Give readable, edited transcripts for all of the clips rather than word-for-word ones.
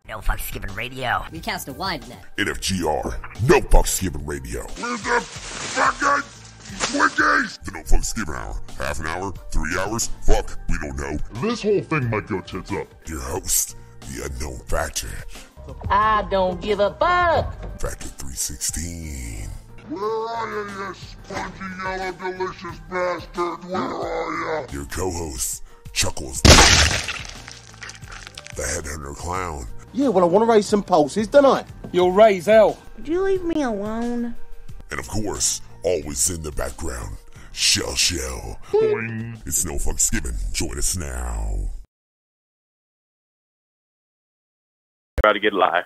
No fucks given radio. We cast a wide net. NFGR, no fucks given radio. With the fucking Twinkies! The no fucks given hour. Half an hour? 3 hours? Fuck, we don't know. This whole thing might go tits up. Your host, the unknown factor. I don't give a fuck. Factor 316. Where are you, you spongy yellow delicious bastard? Where are you? Your co-host, Chuckles. The headhunter clown. Yeah, well, I want to raise some pulses, don't I? You'll raise hell. Would you leave me alone? And of course, always in the background, Shell. Boing. It's no fucks given. Join us now. About to get live.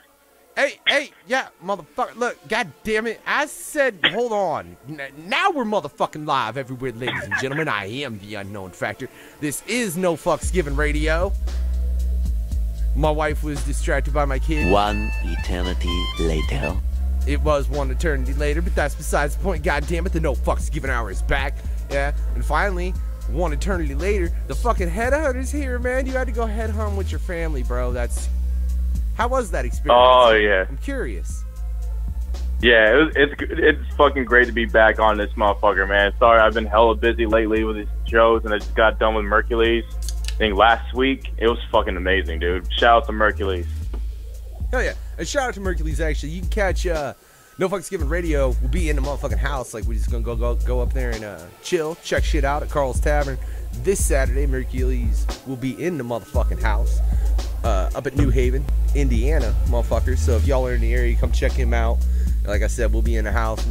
Hey, yeah, motherfucker. Look, god damn it. I said, hold on. Now we're motherfucking live everywhere, ladies and gentlemen. I am the unknown factor. This is No Fucks Given Radio. My wife was distracted by my kid. One eternity later. It was one eternity later, but that's besides the point. God damn it, the No Fucks Given hour is back. Yeah, and finally, one eternity later, the fucking headhunter's here, man. You had to go headhunt with your family, bro. How was that experience? Oh, yeah. I'm curious. Yeah, it's fucking great to be back on this motherfucker, man. Sorry, I've been hella busy lately with these shows, and I just got done with Mercules. I think last week. It was fucking amazing, dude. Shout out to Mercules. Hell yeah. And shout out to Mercules, actually. You can catch No Fucks Given Radio. We'll be in the motherfucking house. Like, we're just going to go up there and chill, check shit out at Carl's Tavern. This Saturday, Mercules will be in the motherfucking house up at New Haven, Indiana, motherfuckers. So if y'all are in the area, come check him out. Like I said, we'll be in the house.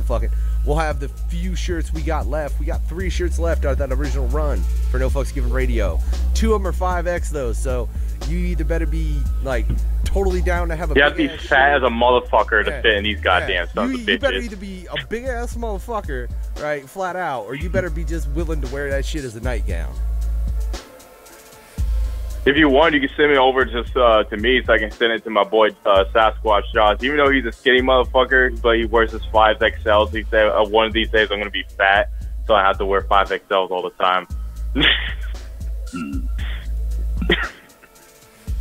We'll have the few shirts we got left. We got 3 shirts left out of that original run for No Fucks Given Radio. 2 of them are 5X though, so you either better be like totally down to have a you have to be fat as a motherfucker to fit in these goddamn sons of bitches. You better either be a big ass motherfucker, right, flat out, or you better be just willing to wear that shit as a nightgown. If you want, you can send me over just to me so I can send it to my boy Sasquatch Jaws. Even though he's a skinny motherfucker, but he wears his 5XLs. He said one of these days I'm going to be fat, so I have to wear 5XLs all the time.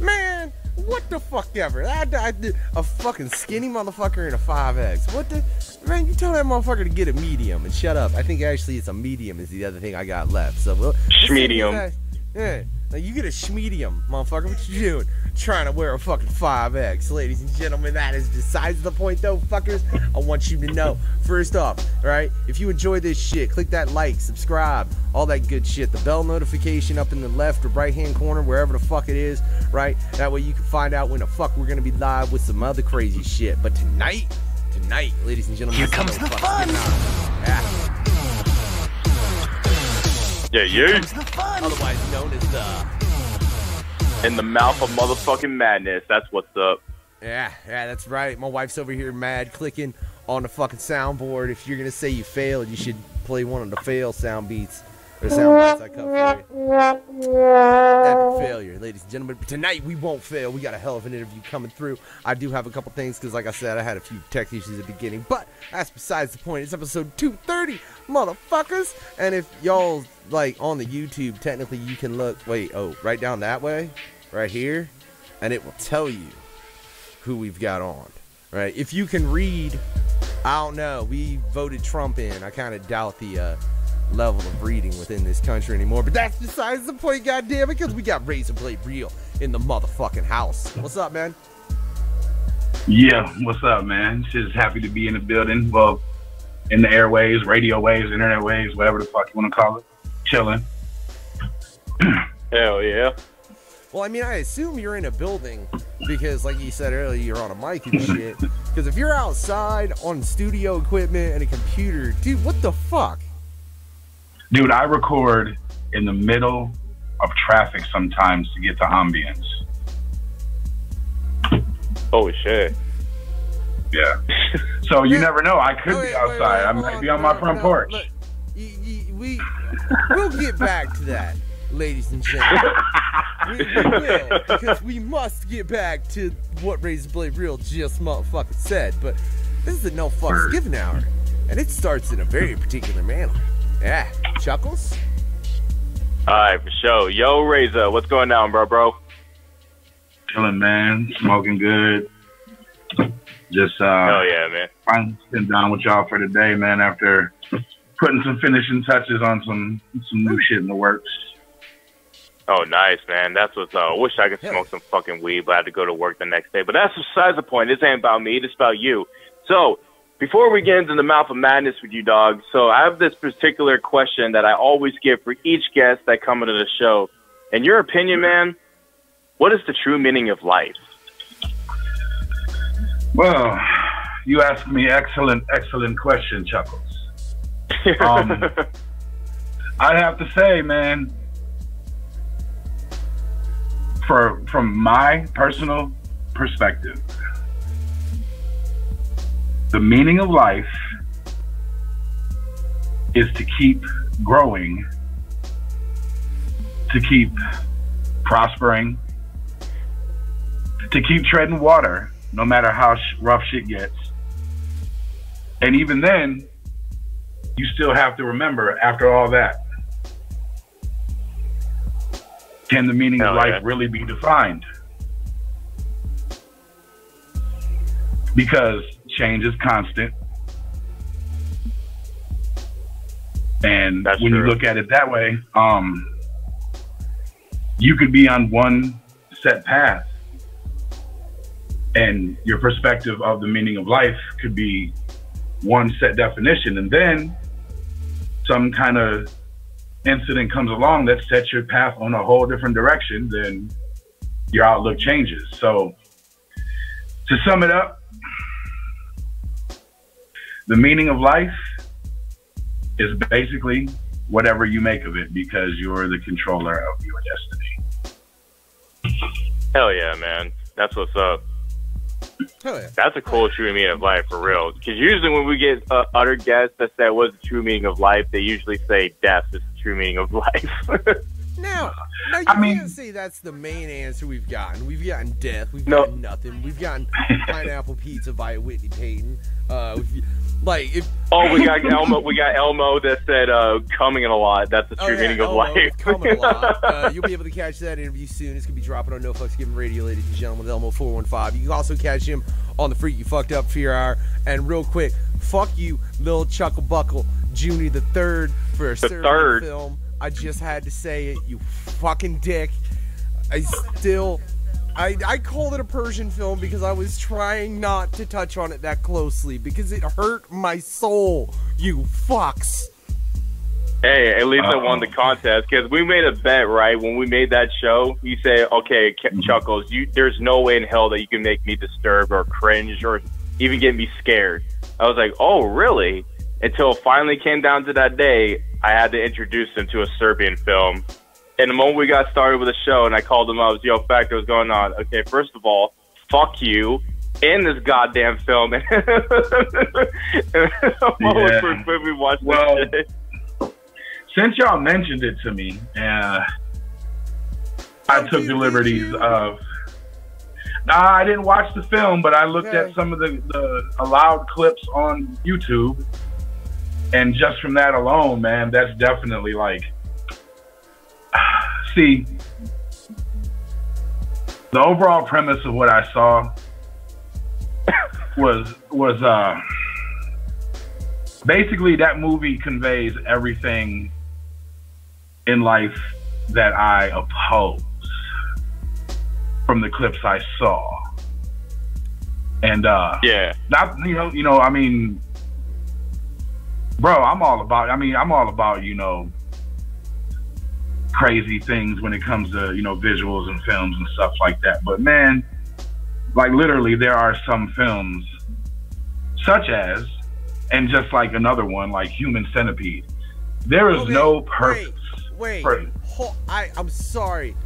Man, what the fuck ever? A fucking skinny motherfucker in a 5X. What the? Man, you tell that motherfucker to get a medium and shut up. I think actually it's a medium is the other thing I got left. So Schmedium. Yeah. Now you get a schmedium, motherfucker. What you doing? Trying to wear a fucking 5X. Ladies and gentlemen, that is besides the point though, fuckers. I want you to know, first off, right? If you enjoy this shit, click that like, subscribe, all that good shit. The bell notification up in the left or right hand corner, wherever the fuck it is, right? That way you can find out when the fuck we're gonna be live with some other crazy shit. But tonight, ladies and gentlemen, Here comes the fun. Yeah. Otherwise known as the In the mouth of motherfucking madness. That's what's up. Yeah, that's right. My wife's over here mad clicking on the fucking soundboard. If you're gonna say you failed, you should play one of the fail sound beats. Or sound bites I cut for you. Epic failure, ladies and gentlemen. But tonight we won't fail. We got a hell of an interview coming through. I do have a couple things because, like I said, I had a few tech issues at the beginning. But that's besides the point. It's episode 230, motherfuckers. And if y'all like on the YouTube, technically you can look. Right down that way, right here, and it will tell you who we've got on. Right? If you can read, I don't know. We voted Trump in. I kind of doubt the level of reading within this country anymore, but that's besides the point, goddamn it, because we got Razablade Real in the motherfucking house. What's up, man? Yeah, what's up, man? Just happy to be in the building. Well, in the airwaves, radio waves, internet waves, whatever the fuck you want to call it. Chilling. Hell yeah. Well, I mean, I assume you're in a building because, like you said earlier, you're on a mic and shit. Because if you're outside on studio equipment and a computer, dude, what the fuck? Dude, I record in the middle of traffic sometimes to get to ambience. Holy shit. Yeah. So you never know. I could be outside. I might be on my front porch. Look, we'll get back to that, ladies and gentlemen. We will, because we must get back to what Razablade Real just motherfucking said. But this is the No Fucks Given hour, and it starts in a very particular manner. Yeah, Chuckles? Alright, for sure. Yo, Raza, what's going on, bro? Chilling, man. Smoking good. Just Hell yeah, man. finally sitting down with y'all for today, man. After putting some finishing touches on some new shit in the works. Oh, nice, man. That's what's I wish I could smoke some fucking weed, but I had to go to work the next day. But that's besides the point. This ain't about me. This about you. So, before we get into the mouth of madness with you, dog, so I have this particular question that I always give for each guest that come into the show. In your opinion, man, what is the true meaning of life? Well, you asked me excellent question, Chuckles. I'd have to say, man, from my personal perspective, the meaning of life is to keep growing, to keep prospering, to keep treading water, no matter how rough shit gets. And even then, you still have to remember, after all that, can the meaning of life really be defined? Because change is constant. And when you look at it that way, you could be on one set path, and your perspective of the meaning of life could be one set definition, and then some kind of incident comes along that sets your path on a whole different direction, then your outlook changes. So to sum it up, the meaning of life is basically whatever you make of it, because you're the controller of your destiny. Hell yeah, man. That's what's up. Hell yeah. That's a cool true meaning of life, for real. Because usually when we get other guests that say what's the true meaning of life, they usually say death is the true meaning of life. No, you can't say that's the main answer we've gotten. We've gotten death. We've gotten nothing. We've gotten pineapple pizza by Whitney Payton. We got Elmo. We got Elmo that said coming in a lot. That's the true meaning of life. Coming a lot. You'll be able to catch that interview soon. It's gonna be dropping on No Fucks Given Radio, ladies and gentlemen, with Elmo 415. You can also catch him on the Freak You Fucked Up Fear Hour. And real quick, fuck you, Lil Chuckle Buckle Junior the Third, for a Serbian film. I just had to say it, you fucking dick. I called it a Persian film because I was trying not to touch on it that closely because it hurt my soul, you fucks. Hey, at least I won the contest, because we made a bet, right? When we made that show, you say, okay, Chuckles, there's no way in hell that you can make me disturbed or cringe or even get me scared. I was like, oh, really? Until it finally came down to that day, I had to introduce him to a Serbian film. And the moment we got started with the show and I called him up, I was, yo, Factor, what's going on? Okay, first of all, fuck you in this goddamn film. I'm always when we watch this shit. Since y'all mentioned it to me, I took the liberties of... Nah, I didn't watch the film, but I looked at some of the allowed clips on YouTube. And just from that alone, man, that's definitely like... See, the overall premise of what I saw was basically that movie conveys everything in life that I oppose from the clips I saw. And not, I mean, bro, I'm all about, crazy things when it comes to, visuals and films and stuff like that. But man, like literally there are some films such as, and just like another one, like Human Centipede, there is no purpose. I'm sorry.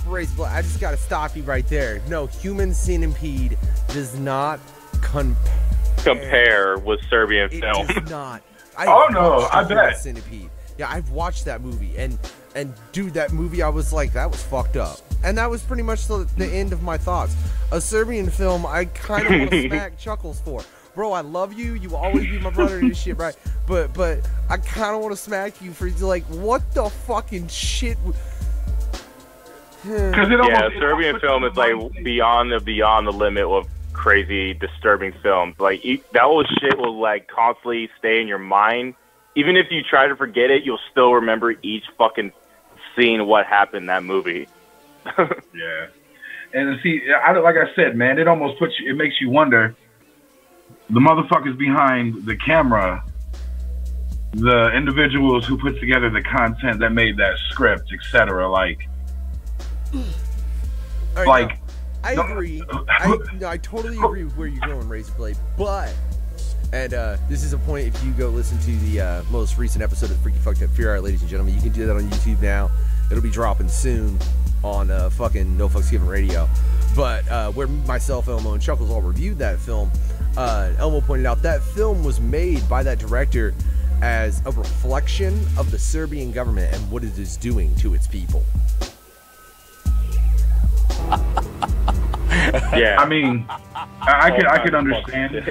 Razablade, I just gotta stop you right there. No, Human Centipede does not compare with Serbian film. It does not. I bet. Centipede. Yeah, I've watched that movie, and dude, that movie, I was like, that was fucked up. And that was pretty much the end of my thoughts. A Serbian film, I kind of want to smack Chuckles for. Bro, I love you. You will always be my brother in this shit, right? But I kind of want to smack you for, like, what the fucking shit? Because Serbian film is like beyond the limit of crazy, disturbing films. Like that whole shit will like constantly stay in your mind. Even if you try to forget it, you'll still remember each fucking scene, what happened in that movie. Yeah, and see, like I said, man, it almost puts you. It makes you wonder. The motherfuckers behind the camera, the individuals who put together the content that made that script, etc. Like. Right, no, I agree. I totally agree with where you're going, Razablade. But, and this is a point, if you go listen to the most recent episode of Freaky Fucked Up Fear Art, ladies and gentlemen, you can do that on YouTube now. It'll be dropping soon on fucking No Fucks Given Radio. But where myself, Elmo, and Chuckles all reviewed that film, Elmo pointed out that film was made by that director as a reflection of the Serbian government and what it is doing to its people. Yeah, I mean, I could understand it.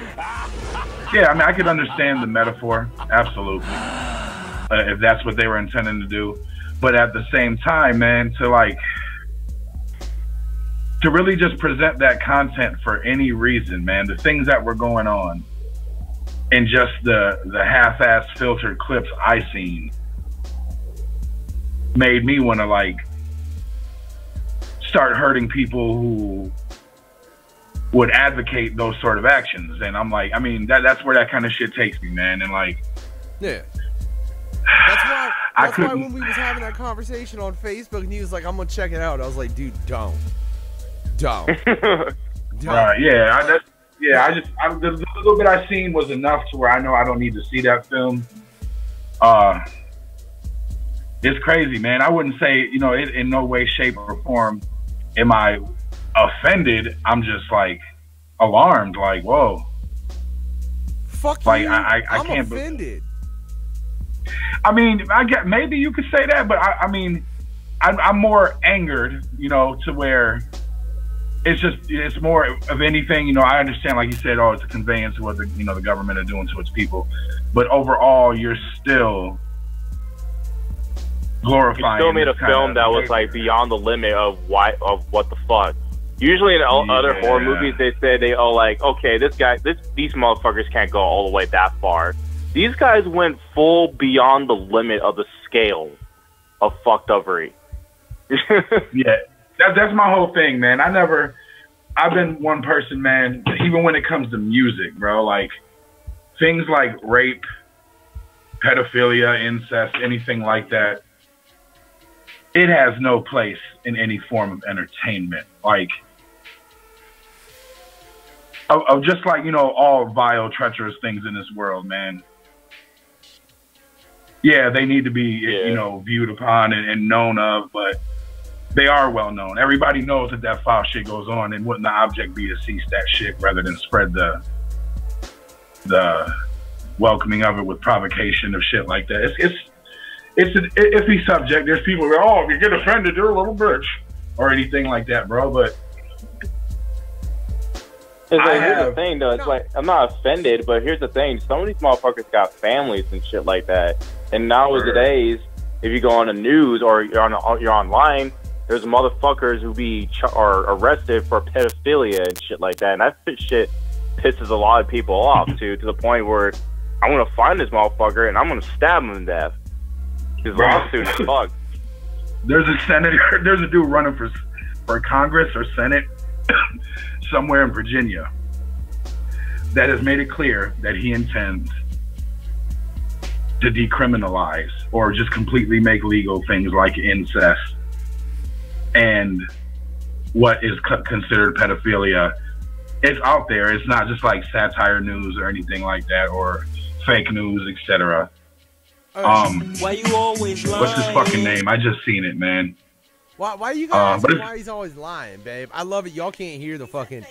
Yeah, I mean, I could understand the metaphor, absolutely, if that's what they were intending to do. But at the same time, man, to really just present that content for any reason, man, the things that were going on, and just the half-ass filtered clips I seen, made me want to start hurting people who would advocate those sort of actions. And I'm like, I mean, that's where that kind of shit takes me, man. And yeah, that's why when we was having that conversation on Facebook and he was like, I'm gonna check it out, I was like, dude, don't. Right, yeah, the little bit I seen was enough to where I know I don't need to see that film. It's crazy, man. I wouldn't say, it in no way, shape, or form am I offended. I'm just alarmed. Whoa. Fuck you. I'm can't offended. I mean, maybe you could say that, but I mean, I'm more angered, to where it's more of anything. I understand, like you said, it's a conveyance of what the government are doing to its people, but overall, you're still glorifying. You still made a film that was beyond the limit of what the fuck. Usually in other horror movies, they say okay, these motherfuckers can't go all the way that far. These guys went full beyond the limit of the scale of fucked upery. Yeah, that's my whole thing, man. I've been one person, man. Even when it comes to music, bro, things like rape, pedophilia, incest, anything like that. It has no place in any form of entertainment. Of just all vile, treacherous things in this world, man. Yeah, they need to be, viewed upon and known of, but they are well known. Everybody knows that foul shit goes on, and wouldn't the object be to cease that shit rather than spread the welcoming of it with provocation of shit like that? It's an iffy subject. There's people who go, if you get offended, you're a little bitch, or anything like that, bro. But here's the thing, though. It's I'm not offended, but here's the thing. Some of these motherfuckers got families and shit like that. And nowadays, if you go on the news or you're online, there's motherfuckers who are arrested for pedophilia and shit like that. And that shit pisses a lot of people off, to the point where I'm going to find this motherfucker and I'm going to stab him to death. His lawsuit is fucked. There's a dude running for Congress or Senate somewhere in Virginia that has made it clear that he intends to decriminalize or just completely make legal things like incest and what is considered pedophilia. It's out there. It's not just satire news or anything like that, or fake news, etc. Why you always lying? What's his fucking name? I just seen it, man. Why you guys asking why he's always lying, babe? I love it. Y'all can't hear the fucking...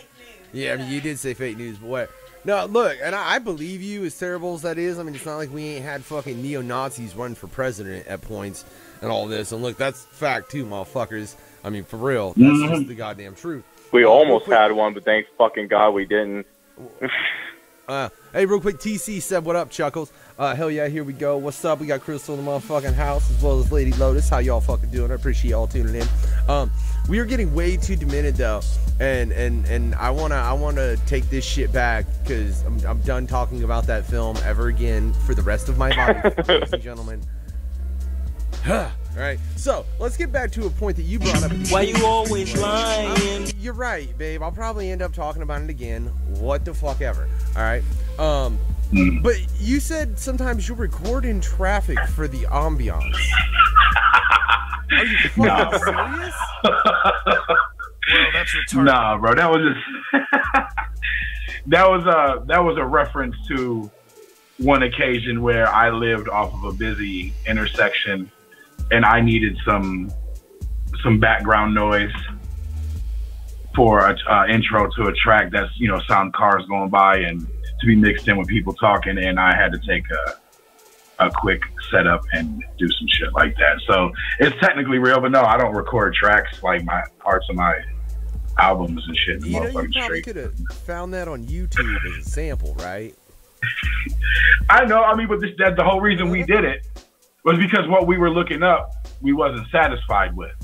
Yeah, I mean, you did say fake news, but what? No, look, and I believe you, as terrible as that is. I mean, it's not like we ain't had fucking neo-Nazis run for president at points and all this. And look, that's fact too, motherfuckers. I mean, for real. That's just the goddamn truth. We almost had one, but thanks fucking God we didn't. Hey, real quick, TC said, what up, Chuckles? Hell yeah, here we go. What's up? We got Crystal in the motherfucking house, as well as Lady Lotus. How y'all fucking doing? I appreciate y'all tuning in. We are getting way too demented though, and I wanna take this shit back because I'm done talking about that film ever again for the rest of my life, ladies and gentlemen. All right, so let's get back to a point that you brought up. Why you always lying? You're right, babe. I'll probably end up talking about it again. What the fuck ever. All right. But you said sometimes you record in traffic for the ambiance. Are you fucking serious? Well, that's retarded. Nah, bro, that was just that was a reference to one occasion where I lived off of a busy intersection, and I needed some background noise for a intro to a track that's sound cars going by and to be mixed in with people talking, and I had to take a quick setup and do some shit like that. So it's technically real, but no, I don't record tracks like my parts of my albums and shit. You probably could have found that on YouTube as a sample, right? I know. I mean, but the whole reason we did it was because what we were looking up, we wasn't satisfied with.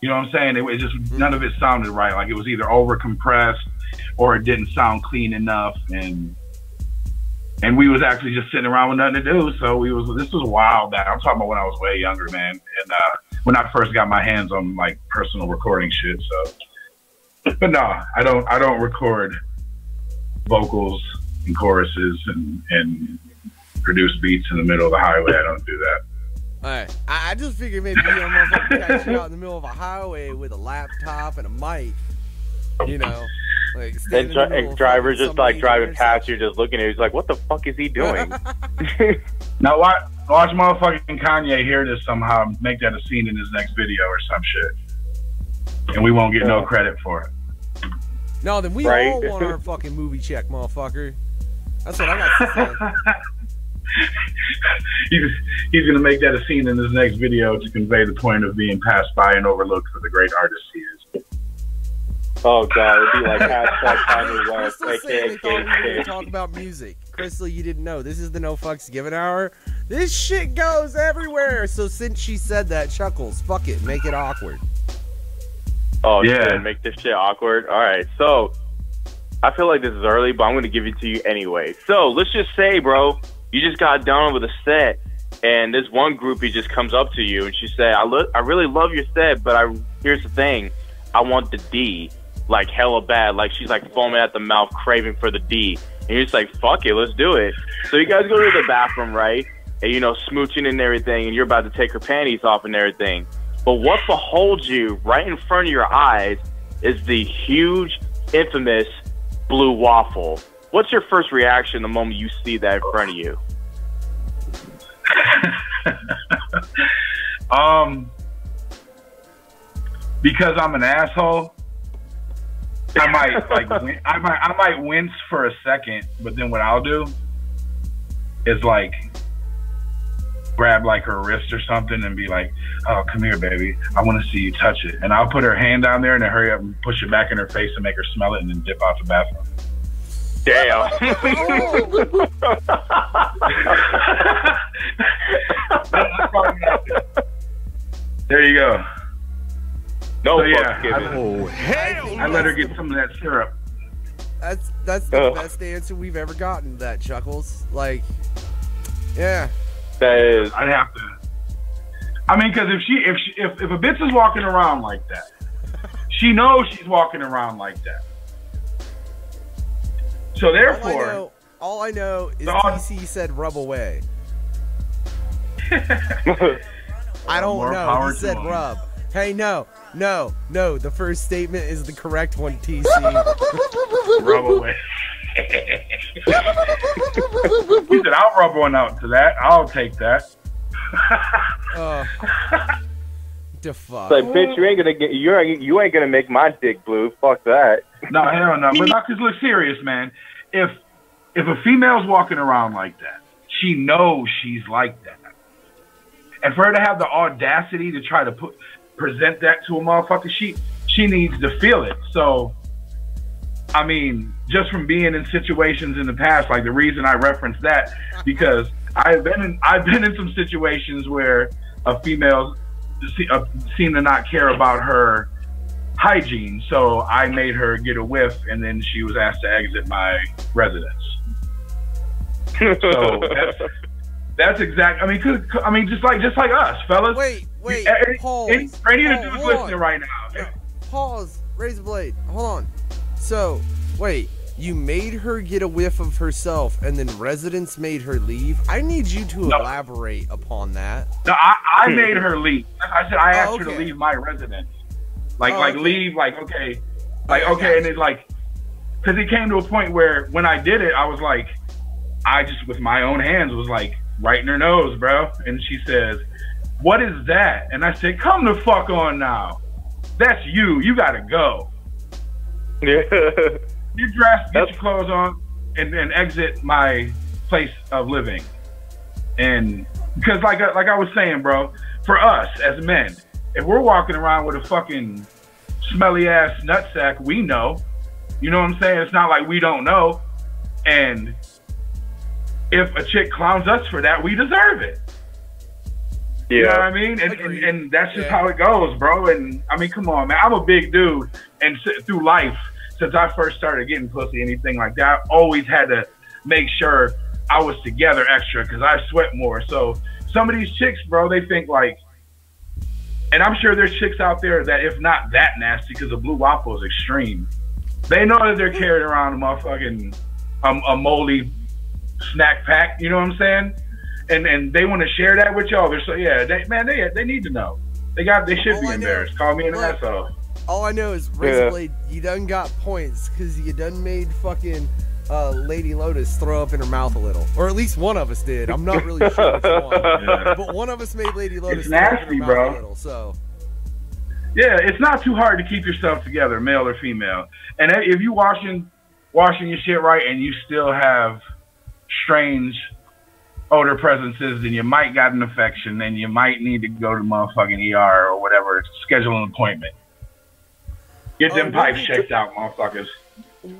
You know what I'm saying? It was just none of it sounded right. Like it was either over compressed or it didn't sound clean enough, and we was actually just sitting around with nothing to do. So this was wild. That I'm talking about when I was way younger, man. And when I first got my hands on like personal recording shit. So, but no, I don't record vocals and choruses and produce beats in the middle of the highway. I don't do that. All right, I just figured maybe motherfucker catch you out in the middle of a highway with a laptop and a mic, like and driver's just like driving past you, just looking at you. He's like, "What the fuck is he doing?" Now watch motherfucking Kanye hear this somehow, make that a scene in his next video or some shit, and we won't get no credit for it. No, then we all want our fucking movie check, motherfucker. That's what I got to say. He's gonna make that a scene in his next video to convey the point of being passed by and overlooked for the great artist he is. Oh god, it'd be like hashtag Kanye West, we were talking about music. Crystal, you didn't know this is the No Fucks Given Hour. This shit goes everywhere. So since she said that, Chuckles, fuck it, make it awkward. Oh yeah, make this shit awkward. All right, so I feel like this is early, but I'm gonna give it to you anyway. So let's just say, bro, you just got done with a set, and this one groupie just comes up to you, and she said, I really love your set, but here's the thing. I want the D, like hella bad. Like she's like foaming at the mouth, craving for the D. And you're just like, fuck it, let's do it. So you guys go to the bathroom, right? And, smooching and everything, and you're about to take her panties off and everything. But what beholds you right in front of your eyes is the huge, infamous blue waffle. What's your first reaction the moment you see that in front of you? Because I'm an asshole, I might wince for a second, but then what I'll do is like grab like her wrist or something and be like, "Oh, come here, baby. I want to see you touch it." And I'll put her hand down there and then hurry up and push it back in her face and make her smell it and then dip out the bathroom. Damn. There you go. No, so, yeah, hell! I let her get some of that syrup. That's the best answer we've ever gotten to that, Chuckles. Like, yeah. That is. I'd have to. I mean, because if a bitch is walking around like that, she knows she's walking around like that. So therefore, all I know is TC said rub away. I don't know. He said rub. Hey, no. The first statement is the correct one, TC. Rub away. He said, "I'll rub one out to that. I'll take that." The fuck? Like, bitch, you ain't gonna make my dick blue. Fuck that. No, hell no. But not just look serious, man. If a female's walking around like that, she knows she's like that, and for her to have the audacity to try to present that to a motherfucker, she needs to feel it. So, I mean, just from being in situations in the past, like the reason I referenced that, because I've been in some situations where a female seemed to not care about her hygiene, so I made her get a whiff, and then she was asked to exit my residence. So that's exact. I mean, just like us, fellas. Wait, pause. Any of the dudes listening right now. Pause. Razablade. Hold on. So, wait. You made her get a whiff of herself, and then residents made her leave? I need you to elaborate upon that. No, I made her leave. I said I asked her to leave my residence. Leave, okay. And then, because it came to a point where when I did it, I was like, I just, with my own hands, was like, right in her nose, bro. And she says, "What is that?" And I said, "Come the fuck on now. That's you. You gotta go." Yeah. You dress, get your clothes on, and exit my place of living. And because, like I was saying, bro, for us as men, if we're walking around with a fucking smelly ass nutsack, we know. You know what I'm saying? It's not like we don't know. And if a chick clowns us for that, we deserve it. Yeah. You know what I mean? And that's just how it goes, bro. And I mean, come on, man. I'm a big dude, and through life, since I first started getting pussy, anything like that, I always had to make sure I was together extra because I sweat more. So some of these chicks, bro, they think like, and I'm sure there's chicks out there that if not that nasty, because the blue waffle is extreme, they know that they're carrying around a motherfucking a moldy snack pack. You know what I'm saying? And they want to share that with y'all. They're so they need to know. They should be embarrassed. Call me an asshole. All I know is Razablade, you done got points because you done made fucking Lady Lotus throw up in her mouth a little, or at least one of us did. I'm not really sure which one, but one of us made Lady Lotus throw up in her mouth a little. So yeah, it's not too hard to keep yourself together, male or female. And if you washing your shit right, and you still have strange odor presences, then you might got an infection, and you might need to go to motherfucking ER or whatever, schedule an appointment. Get them pipes checked out, motherfuckers.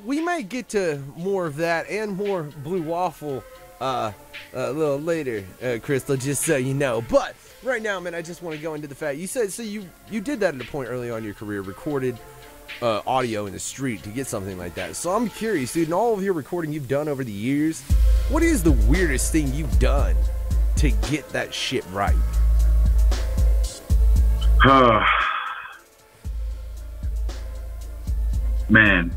We might get to more of that and more blue waffle a little later, Crystal, just so you know. But right now, man, I just want to go into the fact you said so you did that at a point early on in your career, recorded audio in the street to get something like that. So I'm curious, dude, in all of your recording you've done over the years, what is the weirdest thing you've done to get that shit right? Man,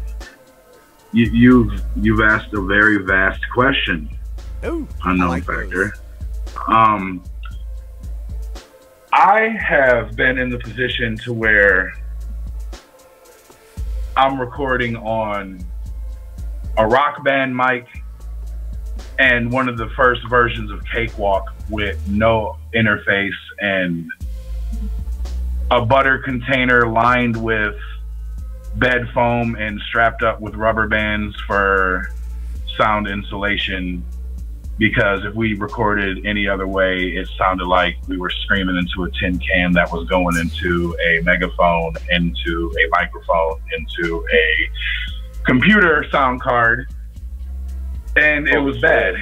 you've asked a very vast question. Ooh, unknown factor. I have been in the position to where I'm recording on a rock band mic and one of the first versions of Cakewalk with no interface and a butter container lined with bed foam and strapped up with rubber bands for sound insulation, because if we recorded any other way, it sounded like we were screaming into a tin can that was going into a megaphone, into a microphone, into a computer sound card, and it was bad.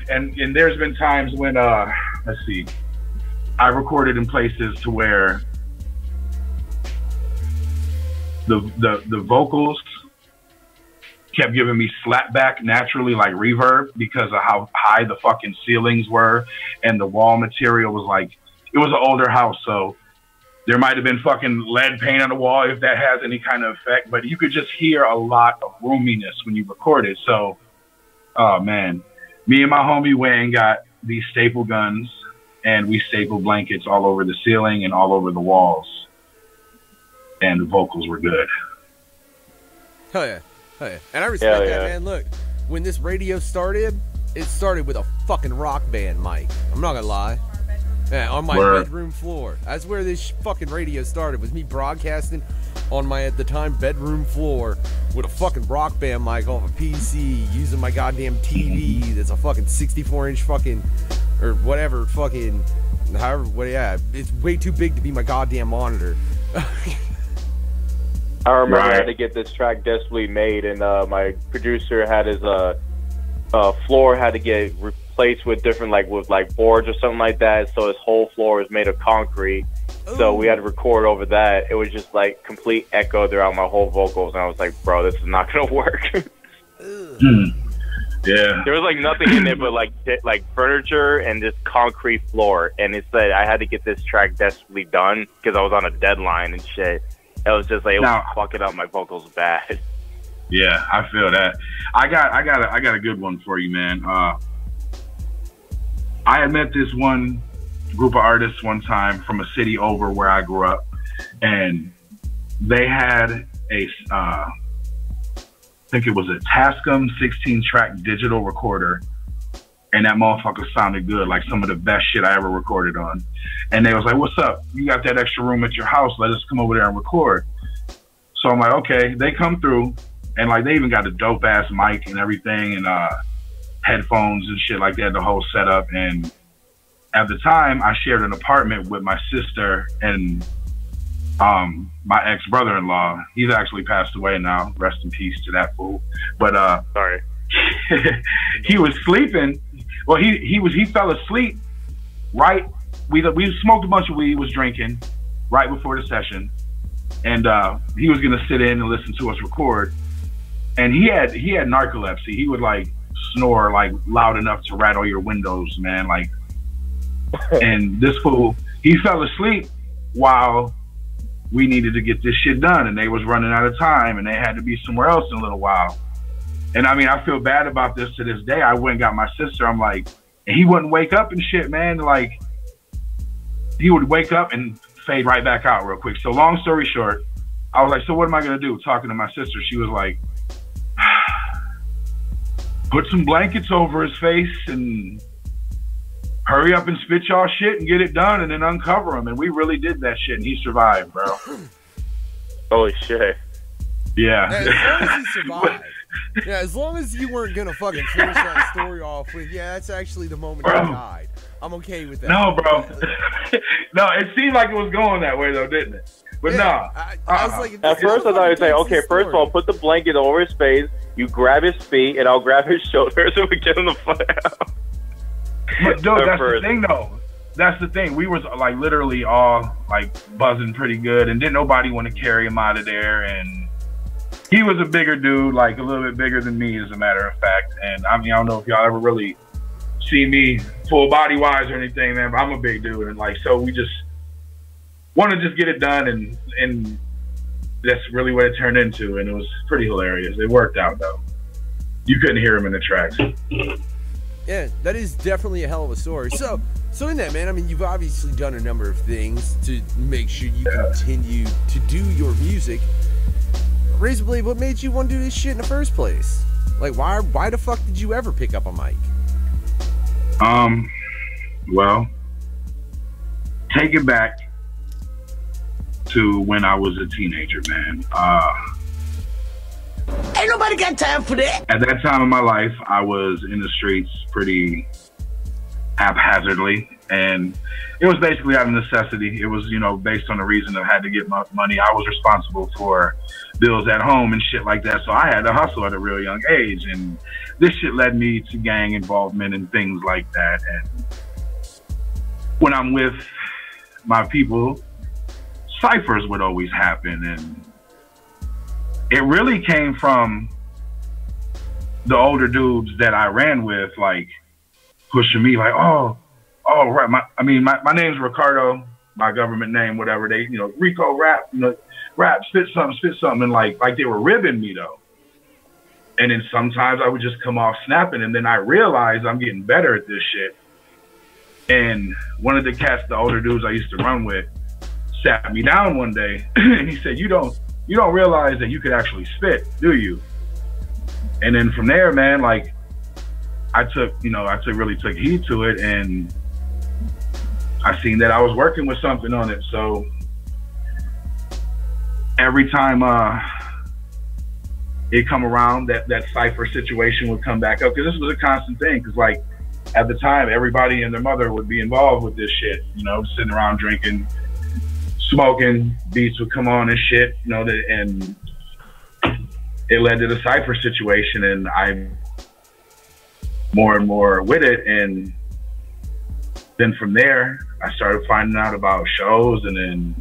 And there's been times when let's see, I recorded in places to where the vocals kept giving me slap back naturally, like reverb, because of how high the fucking ceilings were, and the wall material was like, it was an older house, so there might have been fucking lead paint on the wall, if that has any kind of effect, but you could just hear a lot of roominess when you record it. So, oh man, me and my homie Wayne got these staple guns, and we stapled blankets all over the ceiling and all over the walls, and the vocals were good. Hell yeah. Oh, yeah. And I respect that, man. Look, when this radio started, it started with a fucking rock band mic. I'm not gonna lie. Yeah, on my bedroom floor. That's where this fucking radio started, was me broadcasting on my, at the time, bedroom floor with a fucking rock band mic off a PC, using my goddamn TV that's a fucking 64-inch fucking, or whatever fucking, however, it's way too big to be my goddamn monitor. I remember I had to get this track desperately made, and my producer had his floor had to get replaced with different, with boards or something like that. So his whole floor was made of concrete, So we had to record over that. It was just like complete echo throughout my whole vocals, and I was like, bro, this is not gonna work. Yeah. There was like nothing in it but like furniture and this concrete floor, and it said I had to get this track desperately done because I was on a deadline and shit. It was just like it was fucking up my vocals bad. Yeah, I feel that. I got a good one for you, man. I had met this one group of artists one time from a city over where I grew up, and they had a I think it was a Tascam 16-track digital recorder, and that motherfucker sounded good, like some of the best shit I ever recorded on. And they was like, what's up? You got that extra room at your house, let us come over there and record. So I'm like, okay. They come through, and like they even got a dope ass mic and everything, and headphones and shit like that, the whole setup. And at the time, I shared an apartment with my sister and my ex-brother-in-law. He's actually passed away now. Rest in peace to that fool. But sorry. He was sleeping. Well, he fell asleep right. We smoked a bunch of weed, was drinking right before the session, and he was gonna sit in and listen to us record. And he had narcolepsy. He would like snore like loud enough to rattle your windows, man. Like, and this fool, he fell asleep while we needed to get this shit done, and they was running out of time, and they had to be somewhere else in a little while. And I mean, I feel bad about this to this day. I went and got my sister. I'm like, and he wouldn't wake up and shit, man. Like, he would wake up and fade right back out real quick. So long story short, I was like, so what am I gonna do? Talking to my sister, she was like, put some blankets over his face and hurry up and spit y'all shit and get it done and then uncover him. And we really did that shit, and he survived, bro. Holy shit. Yeah. As long as he survived. Yeah, as long as you weren't gonna fucking finish that story off with, yeah, that's actually the moment he died. I'm okay with that. No, bro. No, it seemed like it was going that way though, didn't it? But yeah, no. I was like, at first I thought you'd say, okay, first of all, put the blanket over his face, you grab his feet, and I'll grab his shoulders and we get him the fuck out. But dude, that's the thing though. That's the thing. We was like literally all like buzzing pretty good, and didn't nobody want to carry him out of there. And he was a bigger dude, like a little bit bigger than me, as a matter of fact. And I mean, I don't know if y'all ever really see me full body wise or anything, man, but I'm a big dude, and like, so we just want to just get it done, and that's really what it turned into. And it was pretty hilarious. It worked out though. You couldn't hear him in the tracks. Yeah, that is definitely a hell of a story. So in that, man, I mean, you've obviously done a number of things to make sure you continue to do your music. Razablade, what made you want to do this shit in the first place? Like, why the fuck did you ever pick up a mic? Well, take it back to when I was a teenager, man. Ain't nobody got time for that. At that time of my life, I was in the streets pretty haphazardly, and it was basically out of necessity. It was, you know, based on the reason I had to get my money. I was responsible for bills at home and shit like that, so I had to hustle at a real young age, and this shit led me to gang involvement and things like that. And when I'm with my people, ciphers would always happen, and it really came from the older dudes that I ran with, like pushing me, like, oh, right. My name's Ricardo, my government name, whatever. They, you know, Rico rap, you know, rap, spit something, and like they were ribbing me though. And then sometimes I would just come off snapping, and then I realized I'm getting better at this shit. And one of the cats, the older dudes I used to run with, sat me down one day, and he said, "You don't realize that you could actually spit, do you?" And then from there, man, like I really took heed to it, and I seen that I was working with something on it. So every time it come around, that cipher situation would come back up, because this was a constant thing. Because like at the time, everybody and their mother would be involved with this shit, you know, sitting around drinking, smoking, beats would come on and shit, you know, and it led to the cipher situation, and I'm more and more with it. And then from there, I started finding out about shows, and then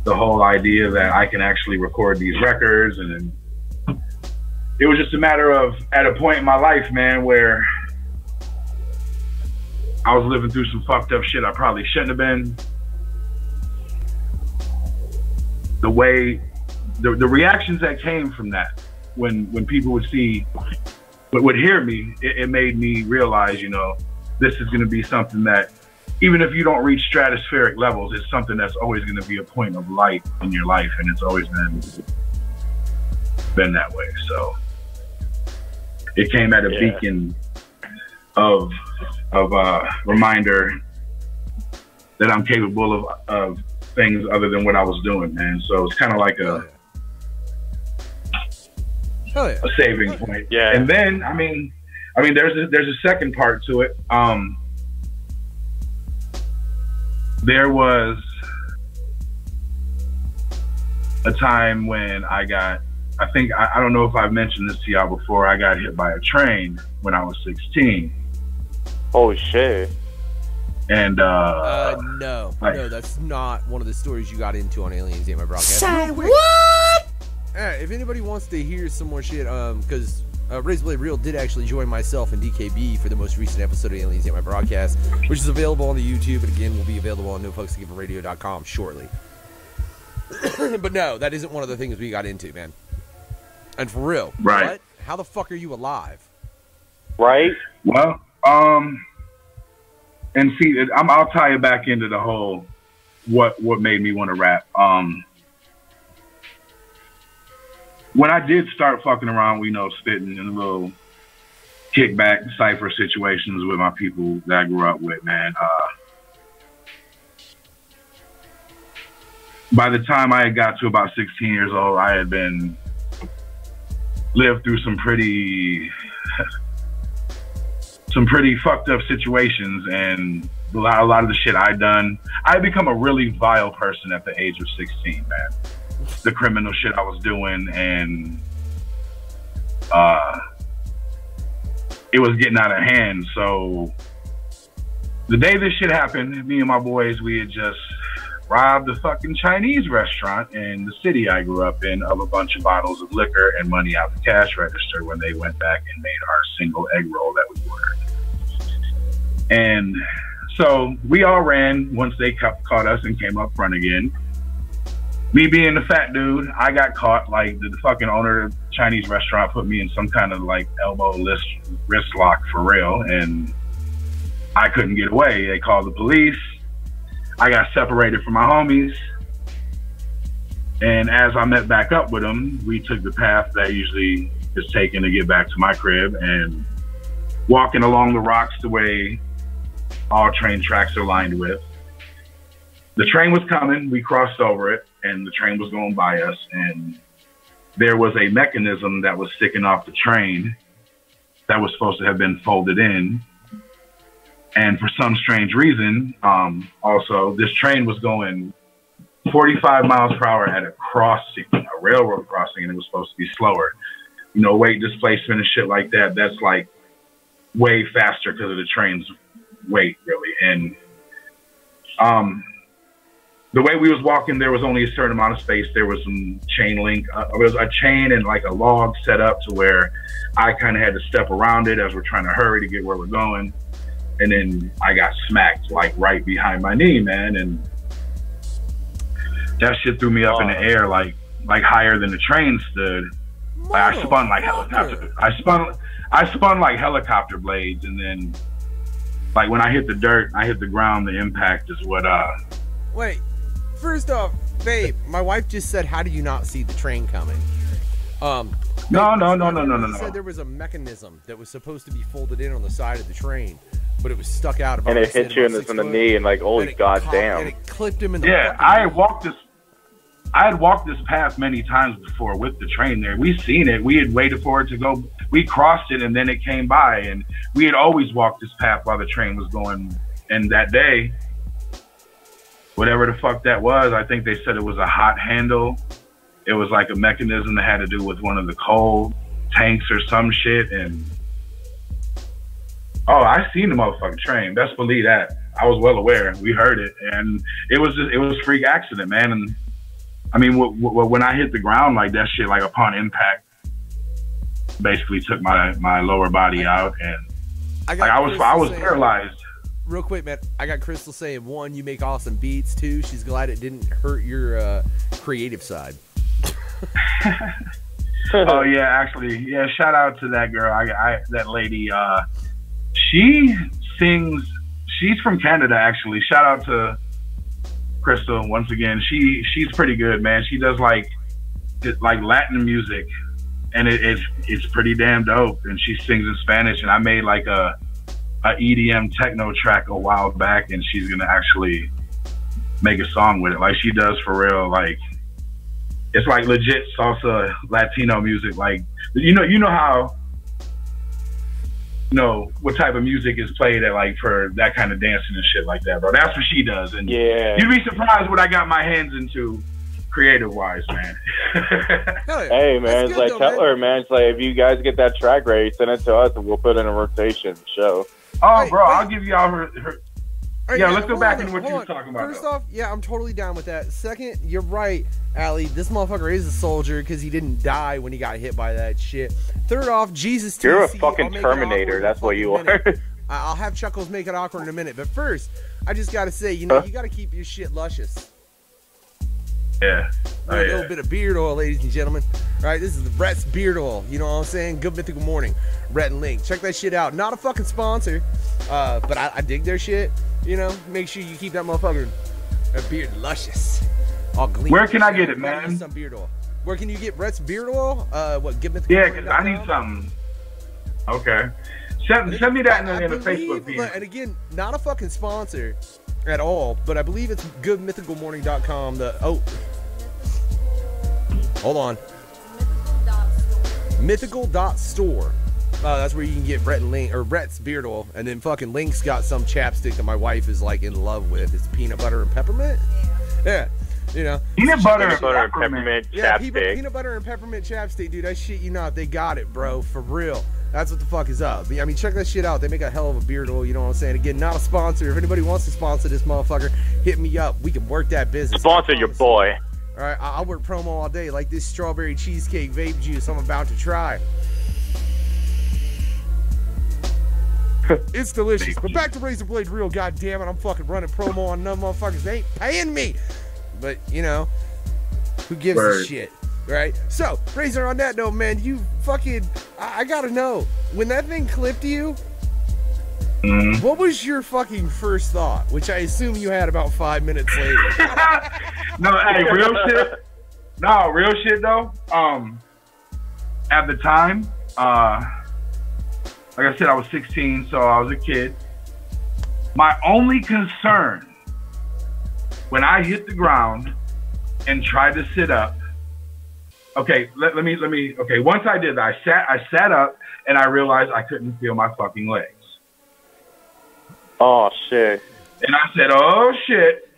the whole idea that I can actually record these records, and then it was just a matter of, at a point in my life, man, where I was living through some fucked up shit I probably shouldn't have been. The way, the reactions that came from that, when people would hear me, it made me realize, you know, this is going to be something that, even if you don't reach stratospheric levels, it's something that's always going to be a point of light in your life, and it's always been that way. So it came at a beacon of reminder that I'm capable of things other than what I was doing, man. So it's kind of like a saving point. Yeah. And then, I mean, there's a second part to it. There was a time when I don't know if I've mentioned this to y'all before, I got hit by a train when I was 16. Oh shit. And no, that's not one of the stories you got into on Aliens Ate My Broadcast. Say what? If anybody wants to hear some more shit, because Razablade Real did actually join myself and DKB for the most recent episode of Aliens Ate My Broadcast, which is available on the YouTube, and again will be available on NoFucksGivenRadio.com shortly. But no, that isn't one of the things we got into, man. And for real, right? What? How the fuck are you alive? Right? Well, and see, I'll tie it back into the whole what made me want to rap. When I did start fucking around, you know, spitting in a little kickback cypher situations with my people that I grew up with, man. By the time I had got to about 16 years old, I had lived through some pretty fucked up situations, and a lot of the shit I'd done. I had become a really vile person at the age of 16, man. The criminal shit I was doing, and it was getting out of hand. So the day this shit happened, me and my boys, we had just robbed a fucking Chinese restaurant in the city I grew up in of a bunch of bottles of liquor and money out the cash register when they went back and made our single egg roll that we ordered. And so we all ran once they caught us and came up front again. Me being the fat dude, I got caught. Like, the fucking owner of the Chinese restaurant put me in some kind of like elbow wrist lock for real, and I couldn't get away. They called the police. I got separated from my homies, and as I met back up with them, we took the path that usually is taken to get back to my crib, and walking along the rocks the way all train tracks are lined with. The train was coming, we crossed over it, and the train was going by us, and there was a mechanism that was sticking off the train that was supposed to have been folded in. And for some strange reason, also, this train was going 45 miles per hour at a crossing, a railroad crossing, and it was supposed to be slower. You know, weight displacement and shit like that, that's like way faster because of the train's weight, really. And the way we was walking, there was only a certain amount of space. There was some chain link. There was a chain and like a log set up to where I kind of had to step around it as we're trying to hurry to get where we're going. And then I got smacked like right behind my knee, man. And that shit threw me up in the air, like higher than the train stood. Like, I spun like helicopter. I spun like helicopter blades. And then like when I hit the dirt, I hit the ground, the impact is what, Wait, first off, babe, my wife just said, how do you not see the train coming? No. Said there was a mechanism that was supposed to be folded in on the side of the train, but it was stuck out about. And it hit you in the knee, and like, holy goddamn! And it clipped him in the. Yeah, I had walked this path many times before with the train there. We seen it. We had waited for it to go. We crossed it, and then it came by, and we had always walked this path while the train was going. And that day, whatever the fuck that was, I think they said it was a hot handle. It was like a mechanism that had to do with one of the coal tanks or some shit. And oh, I seen the motherfucking train. Best believe that. I was well aware. We heard it, and it was freak accident, man. And I mean, when I hit the ground, like that shit, like upon impact, basically took my lower body out, and I was paralyzed. Real quick, man, I got Crystal saying, one, you make awesome beats. Two, she's glad it didn't hurt your creative side. Oh yeah, actually, yeah. Shout out to that girl. That lady. She sings. She's from Canada, actually. Shout out to Crystal once again. She's pretty good, man. She does like Latin music, and it's pretty damn dope. And she sings in Spanish. And I made like a EDM techno track a while back, and she's gonna actually make a song with it, like she does for real. Like it's like legit salsa Latino music. Like you know how. Know what type of music is played at like for that kind of dancing and shit like that, bro. That's what she does, and yeah, you'd be surprised what I got my hands into, creative wise, man. Hey, man, it's like tell her, man. It's like if you guys get that track ready, send it to us, and we'll put it in a rotation show. Oh, bro, I'll give y'all her. Yeah, let's go back into what you were talking about. First off, yeah, I'm totally down with that. Second, you're right, Allie. This motherfucker is a soldier because he didn't die when he got hit by that shit. Third off, Jesus, you're TC, a fucking Terminator. That's what you are. I'll have Chuckles make it awkward in a minute. But first, I just got to say, you got to keep your shit luscious. Yeah. A little bit of beard oil, ladies and gentlemen. All right, this is the Rhett's beard oil. You know what I'm saying? Good mythical morning. Rhett and Link. Check that shit out. Not a fucking sponsor, but I dig their shit. You know, make sure you keep that motherfucker beard luscious. All gleaming. Where can I get it, man? Some beard oil. Where can you get Rhett's beard oil? What? Give me. Yeah, because I need something. Okay. Send me that in the Facebook feed. And again, not a fucking sponsor at all, but I believe it's goodmythicalmorning.com. Hold on. Mythical.store. That's where you can get Rhett's beard oil, and then fucking Link's got some chapstick that my wife is like in love with. It's peanut butter and peppermint. Yeah, you know. Peanut butter and peppermint yeah, chapstick. Peanut butter and peppermint chapstick, dude. That shit, they got it, bro, for real. That's what the fuck is up. I mean, check that shit out. They make a hell of a beard oil. You know what I'm saying? Again, not a sponsor. If anybody wants to sponsor this motherfucker, hit me up. We can work that business. Sponsor your boy. All right, I'll work promo all day, like this strawberry cheesecake vape juice I'm about to try. It's delicious. But back to Razablade Real, goddammit. I'm fucking running promo on them motherfuckers. They ain't paying me. But, who gives a shit? Right? So, Razor, on that note, man, you fucking... I gotta know. When that thing clipped you, what was your fucking first thought? Which I assume you had about 5 minutes later. No, hey, real shit. No, real shit, though. At the time, like I said, I was 16, so I was a kid. My only concern when I hit the ground and tried to sit up. Okay, let me. Okay, once I did that, I sat up and I realized I couldn't feel my fucking legs. Oh shit! And I said, oh shit!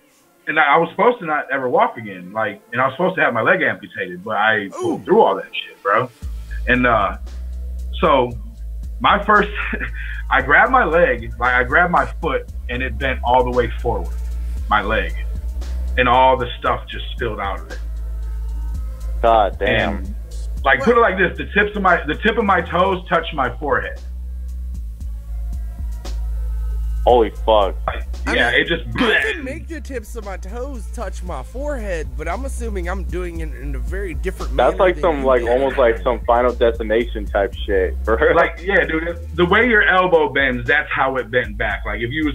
And I was supposed to not ever walk again. And I was supposed to have my leg amputated, but I pulled through all that shit, bro. And so. My first, I grabbed my leg, I grabbed my foot, and it bent all the way forward, my leg, and all the stuff just spilled out of it. God damn! And, put it like this: the tip of my toes touched my forehead. Holy fuck! It just. I can make the tips of my toes touch my forehead, but I'm assuming I'm doing it in a very different manner. That's like some almost like some Final Destination type shit. Yeah, dude. The way your elbow bends, that's how it bent back. Like if you was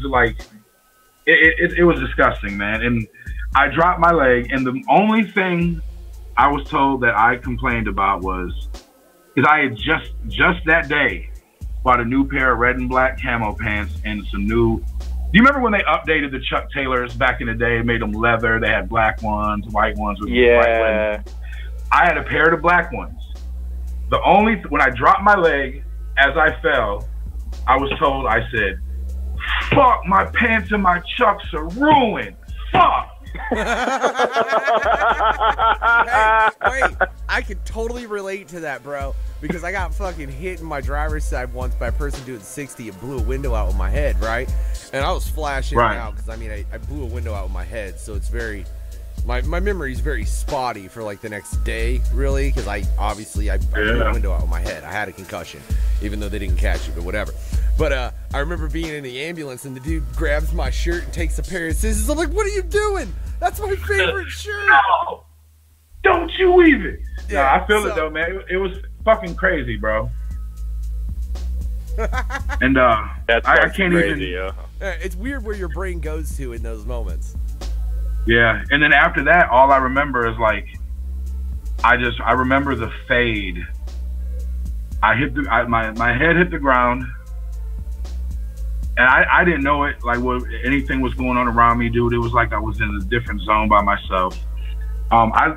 it was disgusting, man. And I dropped my leg, and the only thing I was told that I complained about was because I had just that day bought a new pair of red and black camo pants and some new. Do you remember when they updated the Chuck Taylors back in the day? Made them leather. They had black ones, white ones with white linen. I had a pair of the black ones. When I dropped my leg as I fell, I was told, I said, "Fuck, my pants and my Chucks are ruined. Fuck." Hey, wait, I can totally relate to that, bro. Because I got fucking hit in my driver's side once by a person doing 60 and blew a window out with my head, right? And I was flashing out because, I mean, I blew a window out with my head, so it's very... My memory is very spotty for like the next day, really, because I blew a window out with my head. I had a concussion, even though they didn't catch it, but whatever. But I remember being in the ambulance and the dude grabs my shirt and takes a pair of scissors. I'm like, what are you doing? That's my favorite shirt. No, don't you even. Yeah, I feel it though, man. It was fucking crazy, bro. And that's I can't crazy, even. It's weird where your brain goes to in those moments. Yeah, and then after that, all I remember is like, I remember the fade. I hit my head hit the ground, and I didn't know it. Like what anything was going on around me, dude. It was like I was in a different zone by myself.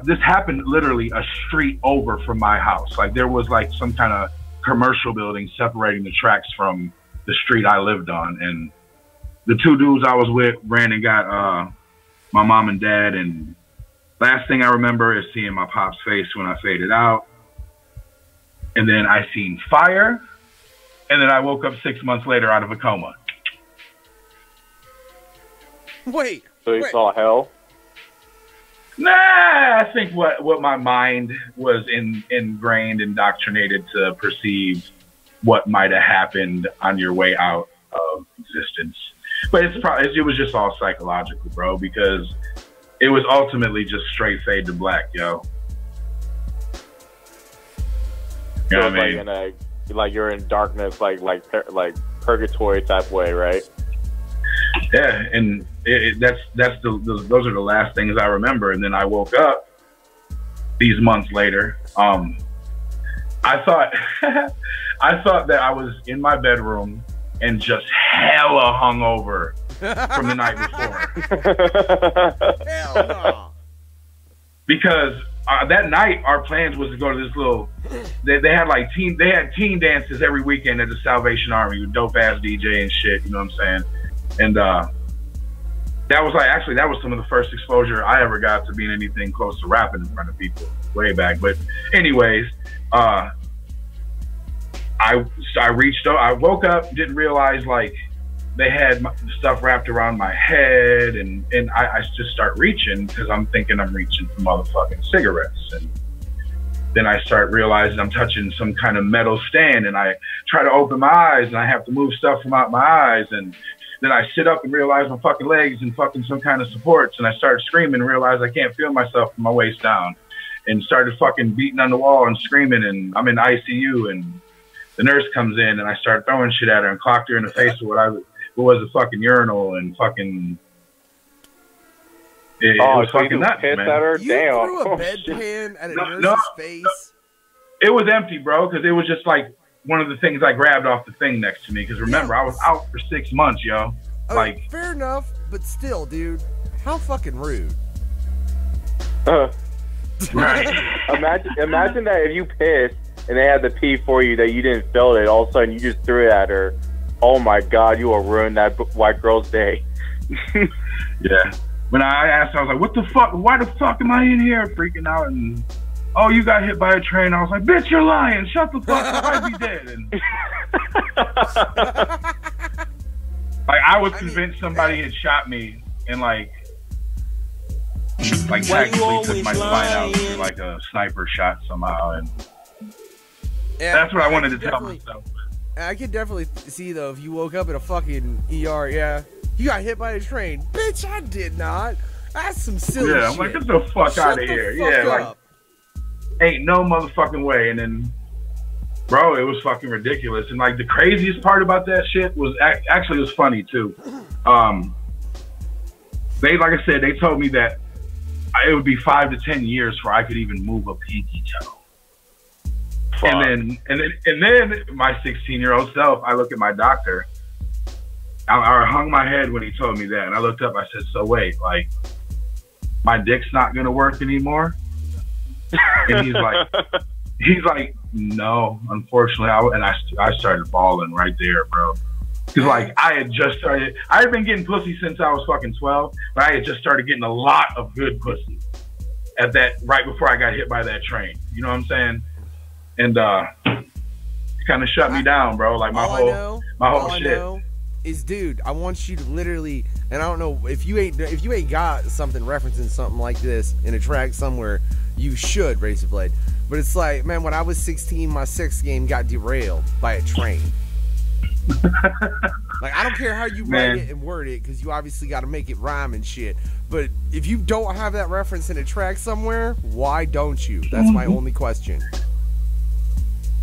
This happened literally a street over from my house. Like there was like some kind of commercial building separating the tracks from the street I lived on, and the two dudes I was with ran and got my mom and dad, and last thing I remember is seeing my pop's face when I faded out. And then I seen fire, and then I woke up 6 months later out of a coma. Wait. So you saw hell? Nah, I think what my mind was ingrained, indoctrinated to perceive what might have happened on your way out of existence. But it was just all psychological, bro, because it was ultimately just straight fade to black, yo. You know what I mean? Like you're in darkness, like purgatory type way, right? Yeah, and those are the last things I remember. And then I woke up these months later. I thought that I was in my bedroom and just hella hungover from the night before. Hell no. Because that night our plans was to go to this little. They had like teen dances every weekend at the Salvation Army with dope ass DJ and shit. You know what I'm saying? And that was some of the first exposure I ever got to being anything close to rapping in front of people way back. But anyways, I woke up, didn't realize like they had stuff wrapped around my head, and I just start reaching because I'm thinking I'm reaching for motherfucking cigarettes, and then I start realizing I'm touching some kind of metal stand, and I try to open my eyes, and I have to move stuff from out my eyes, and then I sit up and realize my fucking legs and fucking some kind of supports, and I start screaming and realize I can't feel myself from my waist down, and started fucking beating on the wall and screaming, and I'm in ICU, and the nurse comes in, and I start throwing shit at her and clocked her in the face with what was a fucking urinal, and fucking it was so fucking nuts, man. At her? You Damn. threw a bedpan at a nurse's face? It was empty, bro, because it was just like one of the things I grabbed off the thing next to me. Because remember, I was out for 6 months, yo. Okay, like, fair enough, but still, dude, how fucking rude. right? Imagine that if you pissed and they had the pee for you that you didn't feel it, all of a sudden you just threw it at her. Oh my God, you will ruin that white girl's day. Yeah. When I asked her, I was like, what the fuck? Why the fuck am I in here? Freaking out. And, oh, you got hit by a train. I was like, bitch, you're lying. Shut the fuck up. I'd be dead. And, like, I was convinced somebody had shot me and, like technically took my spine out through, like, a sniper shot somehow. And that's what I wanted to tell myself. I could definitely see, though, if you woke up in a fucking ER, yeah, you got hit by a train. Bitch, I did not. That's some silly shit. Yeah, I'm like, get the fuck out of here. Yeah, like, ain't no motherfucking way. And then, bro, it was fucking ridiculous. And, like, the craziest part about that shit was, actually, it was funny, too. Like I said, they told me that it would be 5 to 10 years before I could even move a pinky toe. And then my 16-year-old self, I look at my doctor. I hung my head when he told me that, and I looked up. I said, "So wait, like, my dick's not gonna work anymore?" And he's like, "No, unfortunately." I started bawling right there, bro. Cause like I had been getting pussy since I was fucking 12, but I had just started getting a lot of good pussy at that right before I got hit by that train. You know what I'm saying? And it kind of shut me down, bro. Like my whole shit. I know is, dude, I want you to literally, and I don't know if you ain't got something referencing something like this in a track somewhere, you should, Razablade. But it's like, man, when I was 16, my sex game got derailed by a train. Like, I don't care how you write it and word it, because you obviously got to make it rhyme and shit. But if you don't have that reference in a track somewhere, why don't you? That's my only question.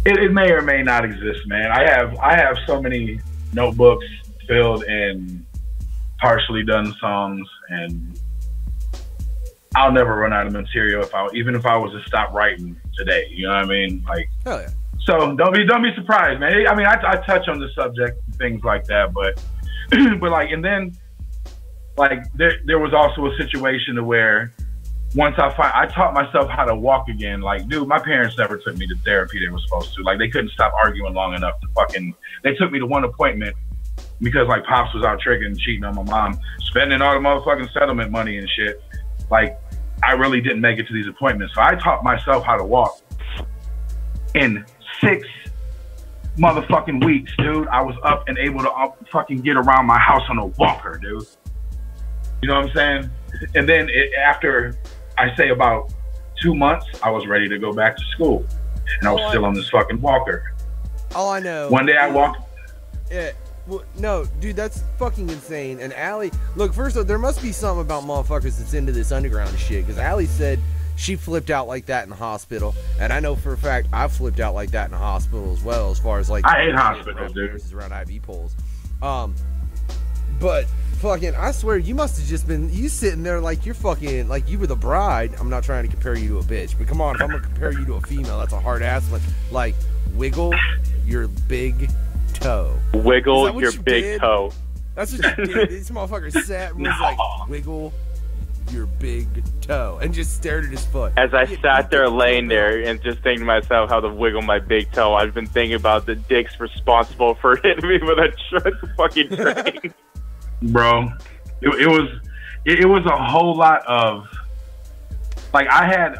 It may or may not exist, man. I have so many notebooks filled in partially done songs, and I'll never run out of material even if I was to stop writing today. You know what I mean? Like, hell yeah. So don't be surprised, man. I mean, I touch on the subject, things like that, but like, and then like there was also a situation to where once I taught myself how to walk again. Like, dude, my parents never took me to therapy they were supposed to. Like, they couldn't stop arguing long enough to they took me to one appointment because like Pops was out tricking and cheating on my mom, spending all the motherfucking settlement money and shit. Like, I really didn't make it to these appointments. So I taught myself how to walk in 6 motherfucking weeks, dude. I was up and able to fucking get around my house on a walker, dude. You know what I'm saying? And then after, I say about 2 months, I was ready to go back to school. And I was still on this fucking walker. All I know. One day I walked. Yeah. Well, no, dude, that's fucking insane. And Allie, look, first of all, there must be something about motherfuckers that's into this underground shit. Because Allie said she flipped out like that in the hospital. And I know for a fact I've flipped out like that in the hospital as well, as far as like. I hate hospitals, dude. Around IV poles. But fucking, I swear you must have just been, you sitting there like you're fucking, like you were the bride. I'm not trying to compare you to a bitch, but come on, if I'm gonna compare you to a female, that's a hard ass one. Like, wiggle your big toe. Wiggle your big toe. That's what you did. This motherfucker sat and was like, wiggle your big toe, and just stared at his foot. As I sat there laying there and just thinking to myself how to wiggle my big toe, I've been thinking about the dicks responsible for hitting me with a fucking train. Bro, it was a whole lot of, like, I had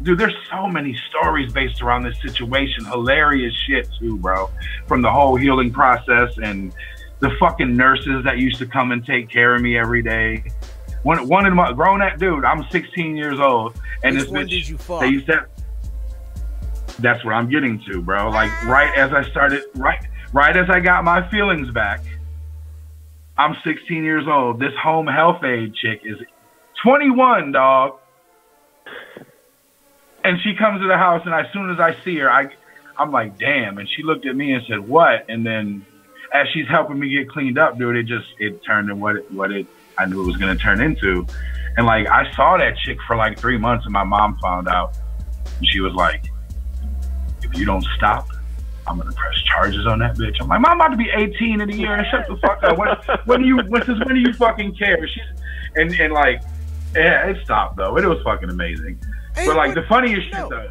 dude, there's so many stories based around this situation. Hilarious shit too, bro. From the whole healing process and the fucking nurses that used to come and take care of me every day. One of my grown up dude, I'm 16 years old, and Which this one bitch, did you fuck? they used to. That's what I'm getting to, bro. Like right as I got my feelings back. I'm 16 years old. This home health aide chick is 21, dog. And she comes to the house, and as soon as I see her, I'm like, damn. And she looked at me and said, what? And then as she's helping me get cleaned up, dude, it turned to what I knew it was going to turn into. And like, I saw that chick for like 3 months, and my mom found out. And she was like, if you don't stop, I'm gonna press charges on that bitch. I'm like, Mom, I'm about to be 18 in a year, and shut the fuck up. When do you fucking care? And like, yeah, it stopped though. It was fucking amazing. Hey, but like the funniest shit though.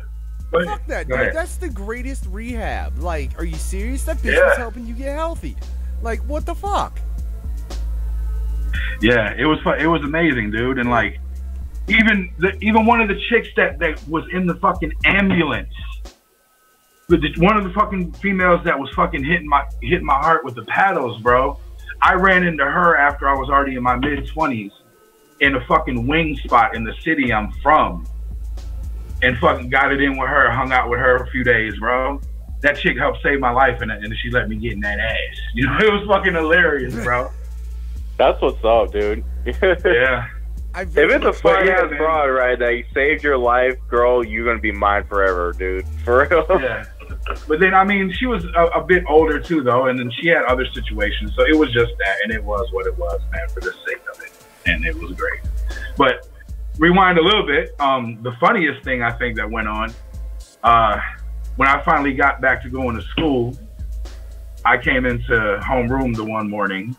Fuck that, dude. That's the greatest rehab. Like, are you serious? That bitch was helping you get healthy. Like, what the fuck? Yeah, it was amazing, dude. And like, even one of the chicks that was in the fucking ambulance. One of the fucking females that was fucking hitting my heart with the paddles, bro. I ran into her after I was already in my mid-20s in a fucking wing spot in the city I'm from, and fucking got it in with her, hung out with her a few days, bro. That chick helped save my life, and she let me get in that ass. You know, it was fucking hilarious, bro. That's what's up, dude. Yeah. If it's a funny ass broad, right, that saved your life, girl, you're gonna be mine forever, dude. For real. Yeah. But then, I mean, she was a bit older too, though, and then she had other situations, so it was just that, and it was what it was, man, for the sake of it, and it was great. But rewind a little bit. The funniest thing I think that went on when I finally got back to going to school, I came into homeroom the one morning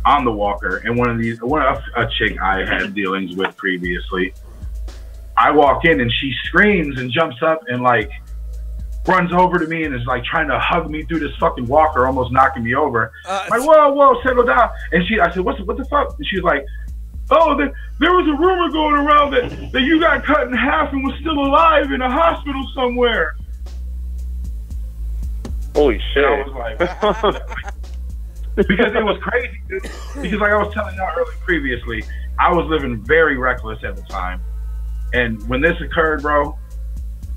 on the walker, and a chick I had dealings with previously. I walk in and she screams and jumps up and like runs over to me and is like trying to hug me through this fucking walker, almost knocking me over. Like, whoa, settle down. And I said, what the fuck? And she's like, oh, there was a rumor going around that you got cut in half and was still alive in a hospital somewhere. Holy shit. And I was like, because it was crazy, dude. Because like I was telling y'all earlier previously, I was living very reckless at the time. And when this occurred, bro,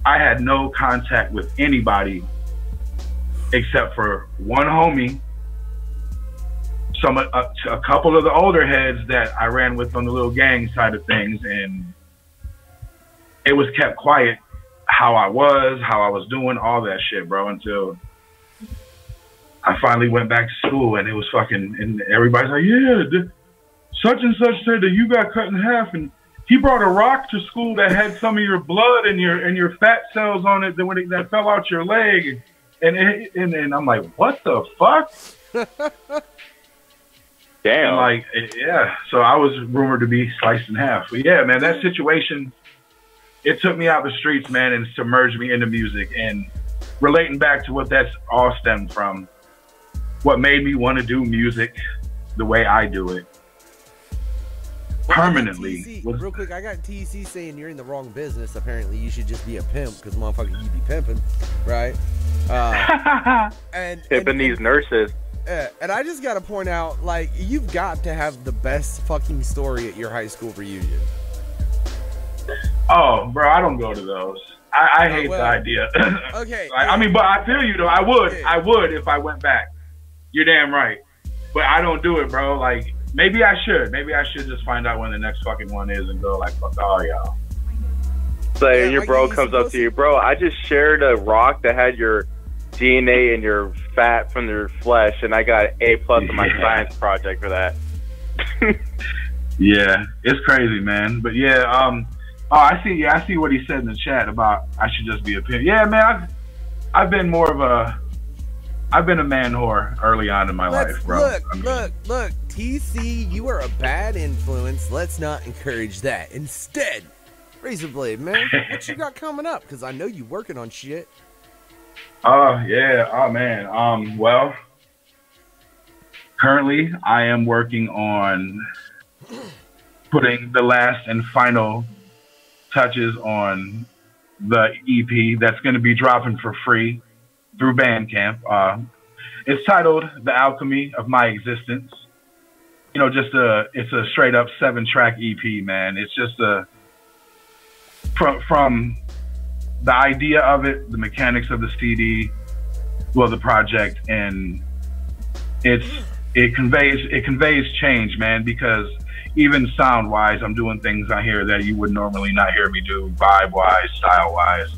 I had no contact with anybody except for one homie, a couple of the older heads that I ran with on the little gang side of things, and it was kept quiet how I was doing, all that shit, bro, until I finally went back to school, and it was fucking, and everybody's like, yeah, such and such said that you got cut in half, and he brought a rock to school that had some of your blood and your fat cells on it that fell out your leg. And I'm like, what the fuck? Damn. And like, yeah. So I was rumored to be sliced in half. But yeah, man, that situation, it took me out the streets, man, and submerged me into music. And relating back to what that's all stemmed from, what made me want to do music the way I do it. Permanently. Real quick, I got TC saying you're in the wrong business. Apparently, you should just be a pimp because motherfucker, you be pimping, right? And pimping these nurses. And I just got to point out, like, you've got to have the best fucking story at your high school reunion. Oh, bro, I don't go to those. I hate the idea. Okay. I mean, but I feel you though. I would if I went back. You're damn right. But I don't do it, bro. Like, maybe I should. Maybe I should just find out when the next fucking one is and go like, fuck all y'all. So your bro comes up to you, bro, I just shared a rock that had your DNA and your fat from your flesh, and I got A+ on my science project for that. Yeah, it's crazy, man. But yeah, I see what he said in the chat about I should just be a pimp. Yeah, man, I've been more of a man whore early on in my life, bro. Look, TC, you are a bad influence. Let's not encourage that. Instead, Razablade, man, what you got coming up? Because I know you working on shit. Yeah. Oh, man. Well, currently I am working on putting the last and final touches on the EP that's going to be dropping for free through Bandcamp. It's titled The Alchemy of My Existence. You know, it's a straight up 7-track EP, man. It's just from the idea of it, the mechanics of the CD, well, the project, and it conveys change, man, because even sound wise, I'm doing things out here that you would normally not hear me do, vibe wise, style wise.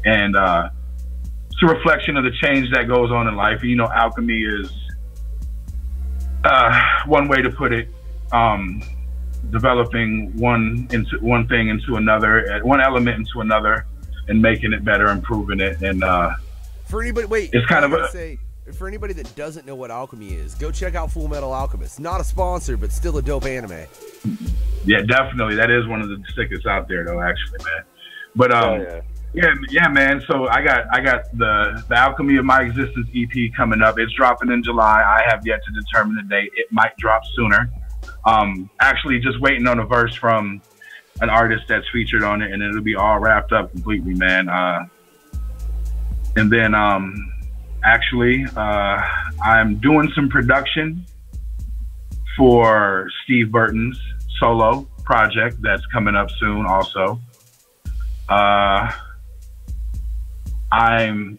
And it's a reflection of the change that goes on in life. You know, alchemy is one way to put it, developing one thing into another, one element into another, and making it better, improving it. And for anybody, it's kind of for anybody that doesn't know what alchemy is, go check out Full Metal Alchemist. Not a sponsor, but still a dope anime. Yeah, definitely. That is one of the sickest out there, though, actually, man. But yeah, man. So I got the Alchemy of My Existence EP coming up. It's dropping in July. I have yet to determine the date. It might drop sooner. Actually, just waiting on a verse from an artist that's featured on it, and it'll be all wrapped up completely, man. And then actually, I'm doing some production for Steve Burton's solo project that's coming up soon also. I'm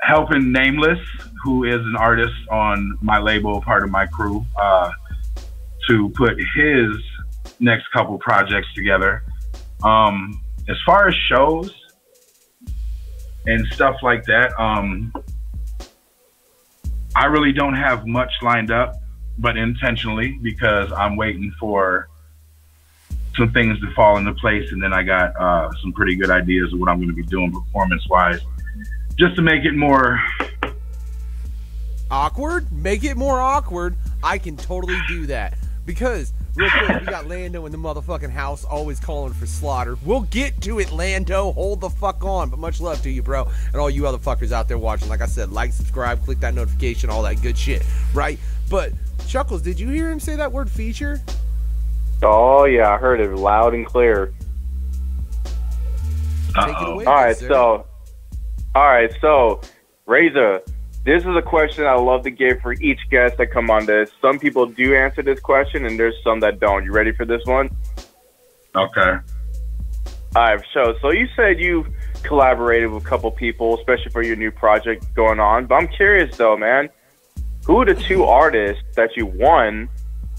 helping Nameless, who is an artist on my label, part of my crew, to put his next couple projects together. As far as shows and stuff like that, I really don't have much lined up, but intentionally, because I'm waiting for some things to fall into place, and then I got some pretty good ideas of what I'm going to be doing performance-wise, just to make it more awkward. Make it more awkward. I can totally do that. Because, real quick, we got Lando in the motherfucking house always calling for slaughter. We'll get to it, Lando. Hold the fuck on. But much love to you, bro. And all you other fuckers out there watching. Like I said, like, subscribe, click that notification, all that good shit, right? But, Chuckles, did you hear him say that word feature? Oh, yeah, I heard it loud and clear. Take it away, All right, so, Reza, this is a question I love to give for each guest that come on this. Some people do answer this question, and there's some that don't. You ready for this one? Okay. All right, so you said you collaborated with a couple people, especially for your new project going on. But I'm curious, though, man. Who are the two artists that you, one,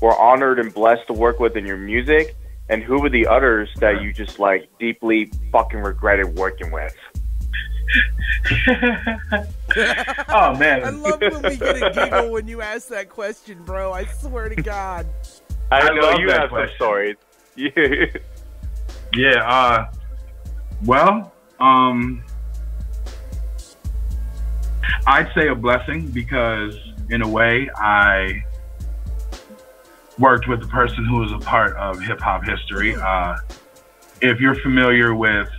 were honored and blessed to work with in your music? And who were the others that you just, like, deeply fucking regretted working with? Oh, man. I love when we get a giggle when you ask that question, bro. I swear to God. I know love you that have some question. stories. Yeah, well, I'd say a blessing because, in a way, I worked with the person who was a part of hip-hop history. If you're familiar with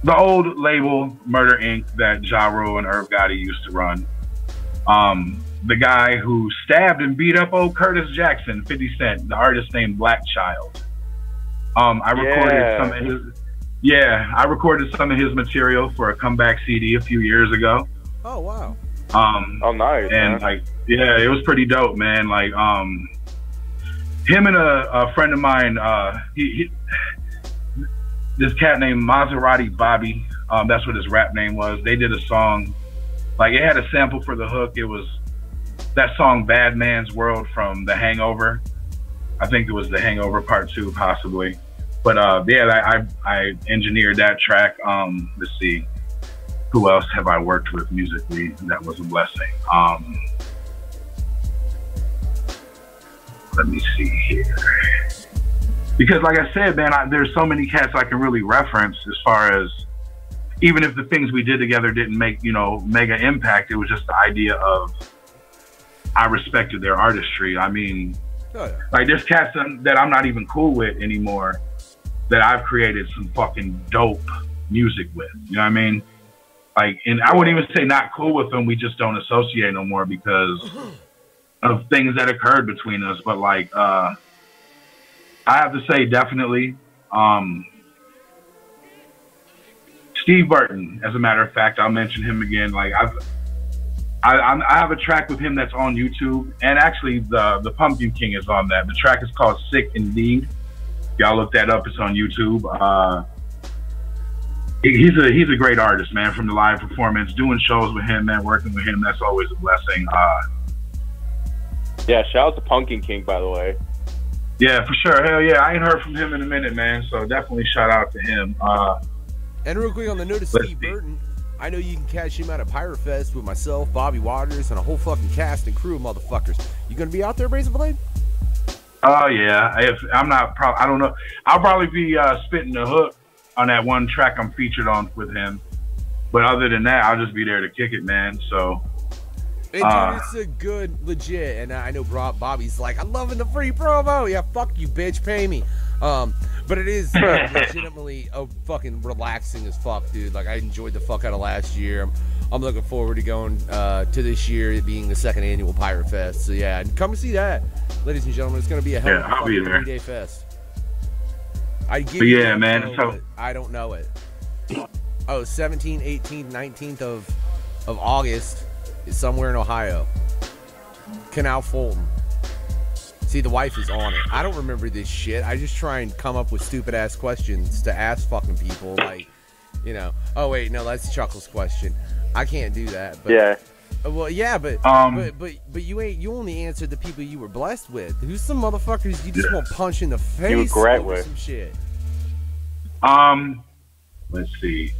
the old label Murder Inc. that Ja Rule and Irv Gotti used to run, the guy who stabbed and beat up old Curtis Jackson, 50 Cent, the artist named Black Child. I recorded some of his material for a comeback CD a few years ago. Oh, wow. Oh, nice. And man. it was pretty dope, man. Like, him and a friend of mine, this cat named Maserati Bobby, that's what his rap name was. They did a song, like it had a sample for the hook. It was that song Bad Man's World from The Hangover. I think it was The Hangover Part 2, possibly. But I engineered that track. Let's see, who else have I worked with musically that was a blessing? Let me see here. Because like I said, man, there's so many cats I can really reference as far as, even if the things we did together didn't make, mega impact, it was just the idea of I respected their artistry. I mean, like there's cats that I'm not even cool with anymore that I've created some fucking dope music with. You know what I mean? Like, and I wouldn't even say not cool with them. We just don't associate no more because of things that occurred between us. But like, I have to say definitely, Steve Burton, as a matter of fact, I'll mention him again. Like I have a track with him that's on YouTube, and actually the Pumpkin King is on that. The track is called Sick Indeed. Y'all look that up. It's on YouTube. He's a great artist, man, from the live performance, doing shows with him, man, working with him. That's always a blessing. Yeah, shout out to Pumpkin King, by the way. Yeah, for sure. Hell yeah. I ain't heard from him in a minute, man. So definitely shout out to him. And real quick on the note of Steve Burton, I know you can catch him out at Pirate Fest with myself, Bobby Waters, and a whole fucking cast and crew of motherfuckers. You gonna be out there, Razablade? Oh yeah. If I'm not, I don't know. I'll probably be spitting the hook on that one track I'm featured on with him. But other than that, I'll just be there to kick it, man. So. And dude, it's a good, legit, and I know Bobby's like, I'm loving the free promo. Yeah, fuck you, bitch, pay me. But it is legitimately fucking relaxing as fuck, dude. Like, I enjoyed the fuck out of last year. I'm looking forward to going to this year, it being the second annual Pirate Fest. So yeah, and come and see that, ladies and gentlemen. It's gonna be a hell of a fucking 3-day fest. I give you yeah, man. So I don't know it. Oh, 17th, 18th, 19th of August. Is somewhere in Ohio. Canal Fulton. See, the wife is on it. I don't remember this shit. I just try and come up with stupid ass questions to ask fucking people, like, oh wait, no, that's Chuckle's question. I can't do that. But, yeah. Well, yeah, but you only answered the people you were blessed with. Who's some motherfuckers you just want to punch in the face over some shit? Let's see.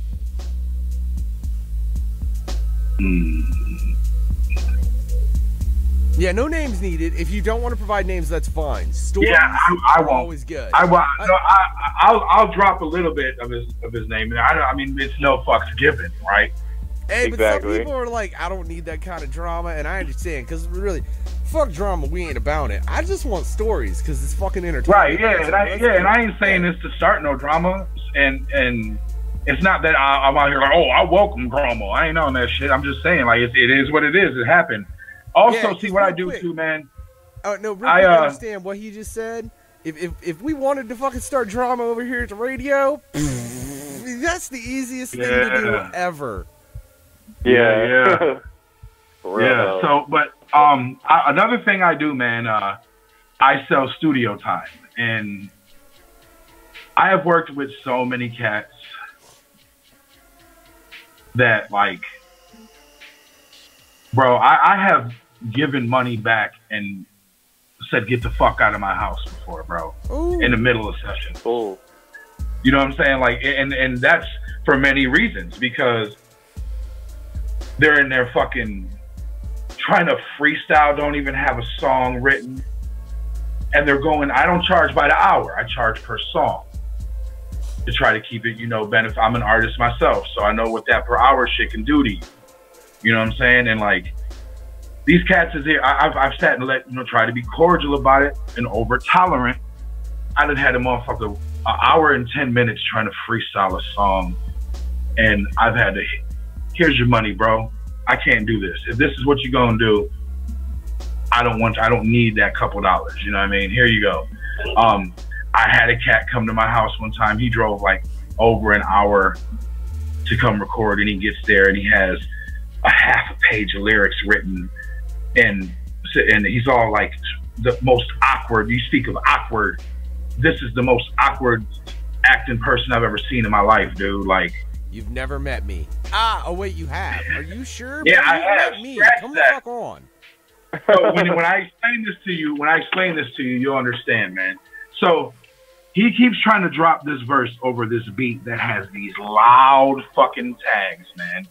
Yeah, no names needed. If you don't want to provide names, that's fine. Stories I won't. Always good. I'll drop a little bit of his name. I mean, it's no fucks given, right? Hey, but some people are like, I don't need that kind of drama, and I understand, because really, fuck drama, we ain't about it. I just want stories, because it's fucking entertaining. Right, and I ain't saying this to start no drama, and it's not that I'm out here like, oh, I welcome drama. I ain't on that shit. I'm just saying, like, it is what it is. It happened. Also, see what I do too, man. Oh no, really, I understand what he just said. If we wanted to fucking start drama over here at the radio, that's the easiest thing to do ever. Yeah. So, but another thing I do, man, I sell studio time, and I have worked with so many cats that, like, bro, I have given money back and said, get the fuck out of my house before, bro. Ooh. In the middle of session. Ooh. You know what I'm saying? Like, and that's for many reasons, because they're in there fucking trying to freestyle, don't even have a song written. And they're going, I don't charge by the hour, I charge per song. To try to keep it, you know, benefit. I'm an artist myself, so I know what that per hour shit can do to you. You know what I'm saying? And like, these cats is here. I've sat and try to be cordial about it and over tolerant. I done had a motherfucker an hour and 10 minutes trying to freestyle a song, and I've had to. Here's your money, bro. I can't do this. If this is what you're gonna do, I don't need that couple dollars. You know what I mean? Here you go. I had a cat come to my house one time. He drove like over an hour to come record, and he gets there and he has a half a page of lyrics written, and he's all like, the most awkward. You speak of awkward. This is the most awkward acting person I've ever seen in my life, dude. Like, you've never met me. Oh wait, you have. Are you sure? Yeah, I have. Met me. Come the fuck on. So when I explain this to you, you'll understand, man. So he keeps trying to drop this verse over this beat that has these loud fucking tags, man.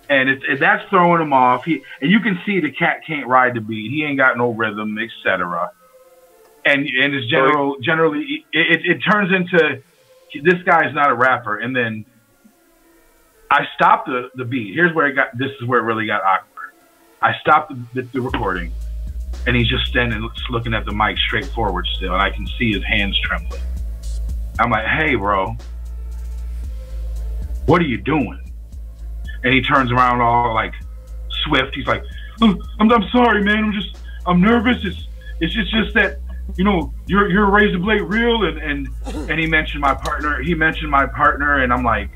And that's throwing him off. And you can see the cat can't ride the beat. He ain't got no rhythm, etc. And it's generally it turns into, this guy's not a rapper. And then I stopped the beat. This is where it really got awkward. I stopped the recording, and he's just standing looking at the mic straight forward still, and I can see his hands trembling. I'm like, hey, bro, what are you doing? And he turns around all like swift. He's like, oh, I'm sorry, man. I'm nervous. It's just that, you know, you're a Razablade real, and he mentioned my partner. He mentioned my partner, and I'm like,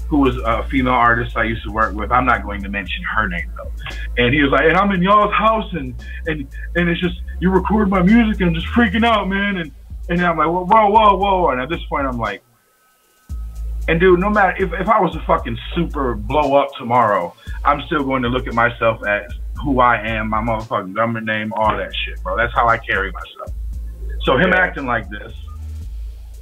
who was a female artist I used to work with. I'm not going to mention her name though. And he was like, and I'm in y'all's house, and it's just, you record my music, and I'm just freaking out, man. And I'm like, whoa. And at this point, I'm like, and dude, no matter if I was to fucking super blow up tomorrow, I'm still going to look at myself as who I am, my motherfucking government name, all that shit, bro. That's how I carry myself. So him acting like this,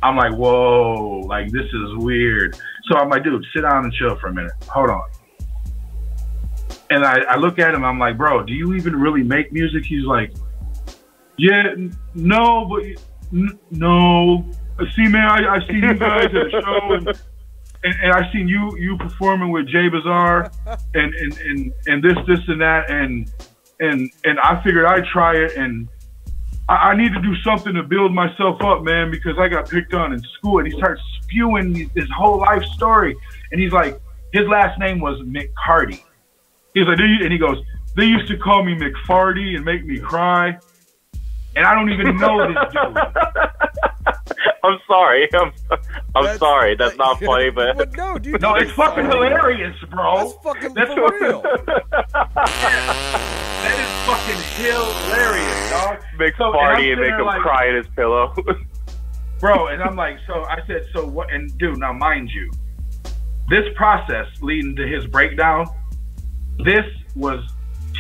I'm like, whoa, like, this is weird. So I'm like, dude, sit down and chill for a minute. Hold on. And I look at him, I'm like, bro, do you even really make music? He's like, yeah, no, but no. See, man, I see you guys at a show, and I seen you performing with Jay Bazaar, and this and that, and I figured I'd try it, and I need to do something to build myself up, man, because I got picked on in school. And he starts spewing his whole life story, and he's like, his last name was McCarty. He's like, and he goes, they used to call me McFarty and make me cry, and I don't even know this dude. I'm sorry. I'm sorry. That's not funny, but no, dude. No, it's fucking hilarious, bro. That's for real. That is fucking hilarious, dog. Make party and make him like, cry in his pillow. Bro, and I'm like, so I said, so what? And dude, now mind you, this process leading to his breakdown, this was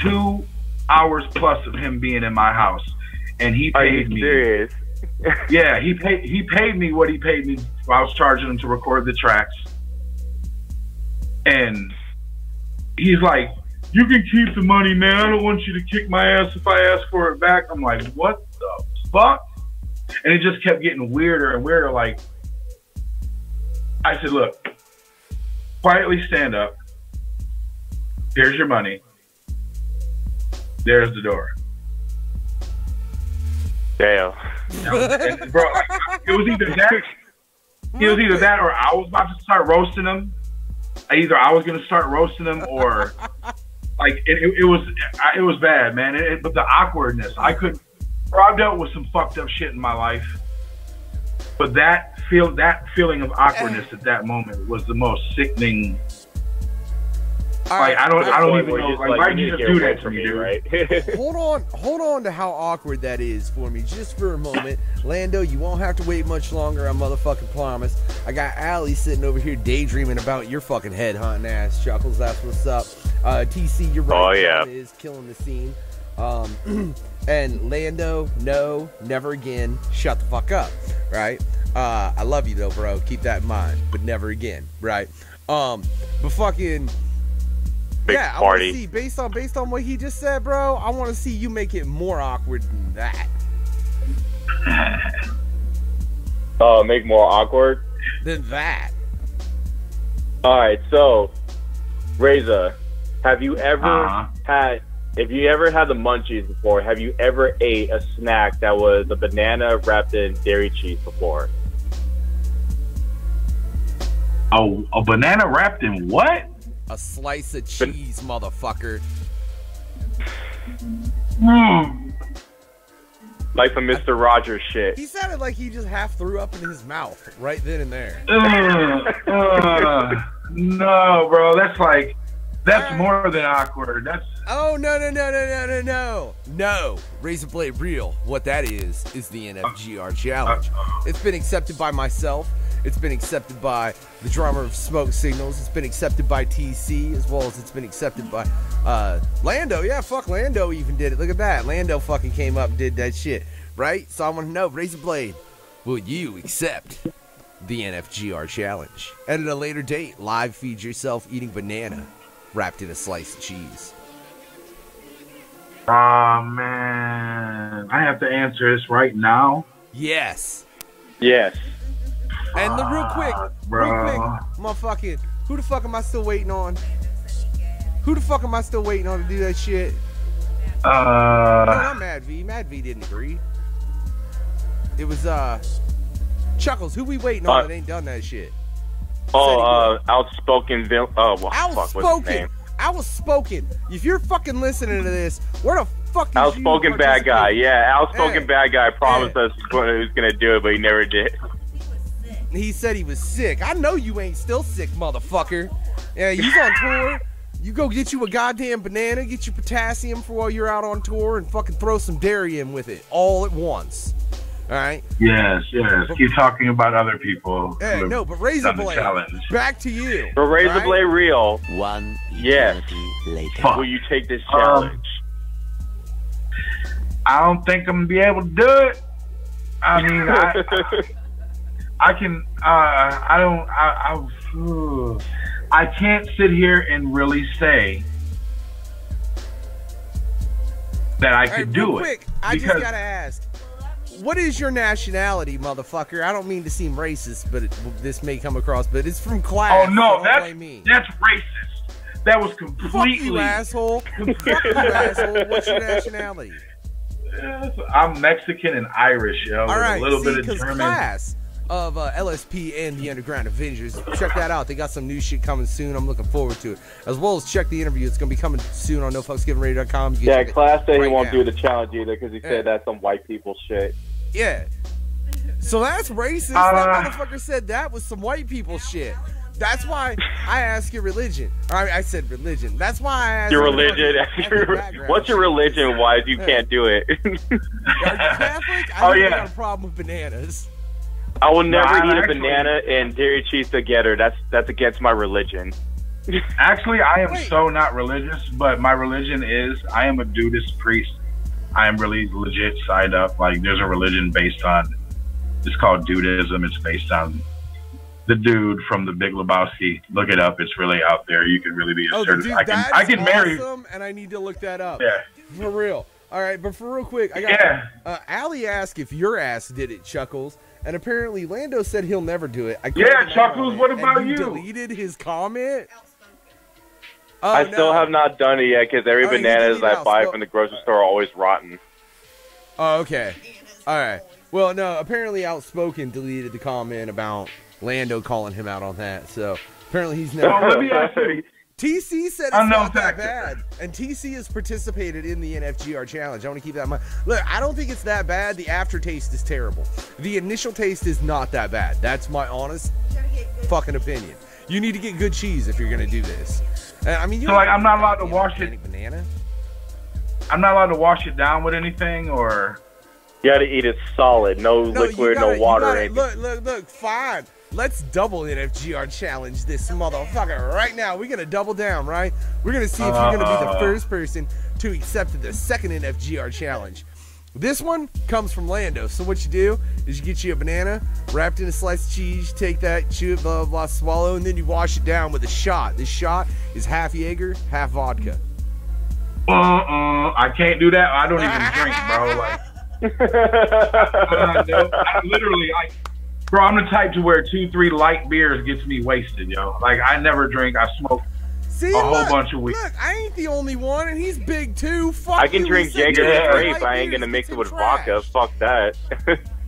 2 hours plus of him being in my house, and he paid me. Serious? Yeah, he paid me what he paid me. I was charging him to record the tracks, and he's like, you can keep the money, man. I don't want you to kick my ass if I ask for it back. I'm like, what the fuck? And it just kept getting weirder and weirder. Like, I said, look, quietly stand up. Here's your money. There's the door. Damn. And, bro, like, it was either that. It was either that, or I was about to start roasting him. Either I was gonna start roasting him, or like it was bad, man. But the awkwardness, I couldn't. Bro, I've dealt with some fucked up shit in my life, but that feeling of awkwardness at that moment was the most sickening. Like I don't even know. Like why did you just do that to me, dude? Right? Hold on to how awkward that is for me, just for a moment. Lando, you won't have to wait much longer. I motherfucking promise. I got Allie sitting over here daydreaming about your fucking head hunting ass, Chuckles. That's what's up. TC, you're right. Oh yeah, is killing the scene. And Lando, no, never again. Shut the fuck up, right? I love you though, bro. Keep that in mind, but never again, right? But fucking. Big yeah, party. I want to see based on what he just said, bro. I want to see you make it more awkward than that. Make more awkward than that. All right, so Reza, have you ever had? If you ever had the munchies before, have you ever ate a snack that was a banana wrapped in dairy cheese before? Oh, a banana wrapped in what? A slice of cheese, motherfucker. Like some Mr. Rogers shit. He sounded like he just half threw up in his mouth right then and there. No, bro. That's more than awkward. That's no. No. Razablade Real. What that is the NFGR challenge. It's been accepted by myself. It's been accepted by the drummer of Smoke Signals. It's been accepted by TC, as well as it's been accepted by Lando. Yeah, fuck, Lando even did it. Look at that. Lando fucking came up and did that shit, right? So I want to know, Razablade, will you accept the NFGR challenge? And at a later date, live feed yourself eating banana wrapped in a slice of cheese. Oh, man. I have to answer this right now? Yes. Yes. And real quick, motherfucking, who the fuck am I still waiting on? Who the fuck am I still waiting on to do that shit? No, not Mad V. Mad V didn't agree. It was Chuckles. Who we waiting on that ain't done that shit? Outspoken Bill. Oh, well, Outspoken. Fuck, what's his name? Outspoken. If you're fucking listening to this, where the fuck is Outspoken bad guy. Yeah, outspoken bad guy promised us he was gonna do it, but he never did. He said he was sick. I know you ain't still sick, motherfucker. Yeah, you's on tour. You go get you a goddamn banana, get your potassium for while you're out on tour, and fucking throw some dairy in with it all at once. All right? Yes. Keep talking about other people. Hey, no, but Razablade, back to you. For Razablade Real. One eternity later. Will you take this challenge? I don't think I'm gonna be able to do it. I mean, I can. I can't sit here and really say that I could do it. Quick, I just gotta ask, what is your nationality, motherfucker? I don't mean to seem racist, but this may come across, but it's from class. Oh no, so that's racist. That was completely. Fuck you, asshole. Fuck you, asshole. What's your nationality? I'm Mexican and Irish, yo. All right, a little bit of German. Class of LSP and the Underground Avengers. Check that out. They got some new shit coming soon. I'm looking forward to it. As well as check the interview. It's going to be coming soon on NoFucksGivenRadio.com. Yeah, Class said he won't do the challenge either because he said that's some white people shit. Yeah. So that's racist. That motherfucker said that was some white people shit. That's why I ask your religion. I said religion. That's why I asked your religion. What's your religion? Why you can't do it? Are you Catholic? I think I got a problem with bananas. I will never eat a banana and dairy cheese together. That's against my religion. Actually, I am so not religious, but my religion is I am a Buddhist priest. I am really legit signed up. Like there's a religion based on. It's called Dudism. It's based on the dude from The Big Lebowski. Look it up. It's really out there. You can really be a certified. I can marry. And I need to look that up. Yeah. For real. All right, but for real quick, I got Allie asked if your ass did it, Chuckles, and apparently Lando said he'll never do it. Chuckles. What about you? Deleted his comment. Oh, I still have not done it yet because every All right, you bananas delete I buy out. from the grocery store are always rotten. Oh, okay. All right. Well, no, apparently Outspoken deleted the comment about Lando calling him out on that. So apparently he's never. Let me ask you. TC said it's not that bad. And TC has participated in the NFGR challenge. I want to keep that in mind. Look, I don't think it's that bad. The aftertaste is terrible. The initial taste is not that bad. That's my honest fucking opinion. You need to get good cheese if you're going to do this. I mean, So, like, I'm not allowed to wash it. Banana? I'm not allowed to wash it down with anything, or. You gotta eat it solid, no liquid, no water, or anything. Look, fine. Let's double NFGR challenge this motherfucker right now. We're gonna double down, right? We're gonna see if you're gonna be the first person to accept the second NFGR challenge. This one comes from Lando. So what you do is you get you a banana wrapped in a slice of cheese, take that, chew it, blah, blah, blah, swallow, and then you wash it down with a shot. This shot is half Jaeger, half vodka. I can't do that. I don't even drink, bro. Like, I literally, like, bro, I'm the type to where 2-3 light beers gets me wasted, yo. Like, I never drink. I smoke a whole bunch of weed. Look, I ain't the only one, and he's big too. Fuck I can you, drink Jaeger straight, but I ain't gonna mix it with vodka. Fuck that.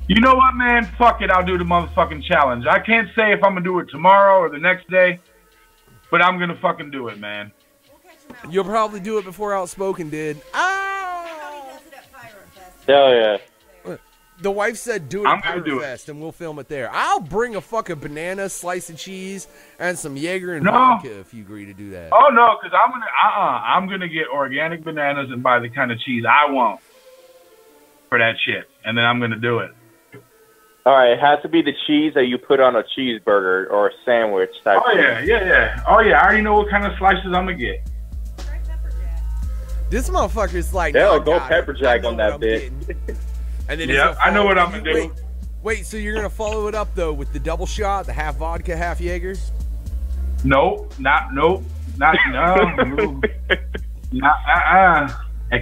You know what, man? Fuck it. I'll do the motherfucking challenge. I can't say if I'm gonna do it tomorrow or the next day, but I'm gonna fucking do it, man. You'll probably do it before Outspoken did. Hell yeah. The wife said do it I'm at gonna do it. Fest, and we'll film it there. I'll bring a fucking banana, slice of cheese, and some Jaeger and No. vodka if you agree to do that. Oh no, because I'm gonna get organic bananas and buy the kind of cheese I want for that shit, and then I'm gonna do it. All right, it has to be the cheese that you put on a cheeseburger or a sandwich type. Oh yeah, yeah. Oh yeah, I already know what kind of slices I'm gonna get. This motherfucker's like, Yeah, no, go God, pepper jack I know on that what I'm bit. getting. And then Yeah, I know what I'm gonna do. Wait, so you're gonna follow it up though with the double shot, the half vodka, half Jaeger? No. No. I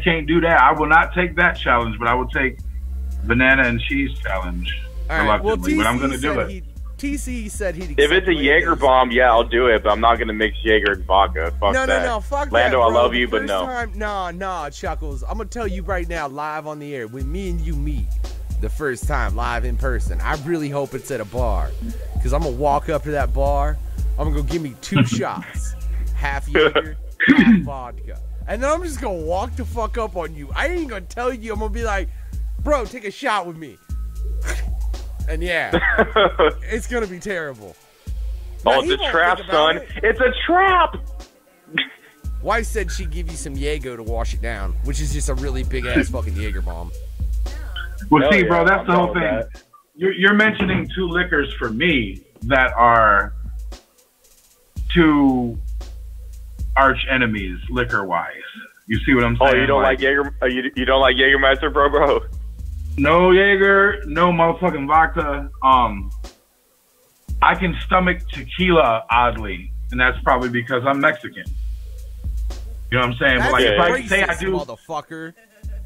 can't do that. I will not take that challenge, but I will take banana and cheese challenge. All right, well, Reluctantly, but I'm gonna do it. TC said he'd If it's a Jaeger bomb, yeah, I'll do it, but I'm not gonna mix Jaeger and vodka. Fuck that. No, fuck Lando, that, bro. I love you, The but first no. time, nah, Chuckles. I'm gonna tell you right now, live on the air, when me and you meet the first time, live in person, I really hope it's at a bar, because I'm gonna walk up to that bar, I'm gonna go give me 2 shots, half Jaeger, half vodka, and then I'm just gonna walk the fuck up on you. I ain't gonna tell you. I'm gonna be like, bro, take a shot with me. And yeah, it's gonna be terrible. Oh, it's a trap, son. It's a trap. Wife said she'd give you some Jaeger to wash it down, which is just a really big ass fucking Jaeger bomb. Well, Hell see, yeah, bro, that's I'm the whole down with thing. that. You're mentioning 2 liquors for me that are 2 arch enemies, liquor-wise. You see what I'm saying? Oh, you don't like Jaeger? You don't like Jägermeister, bro? No Jaeger, no motherfucking vodka. I can stomach tequila oddly, and that's probably because I'm Mexican. You know what I'm saying? But like, if I say I do, motherfucker.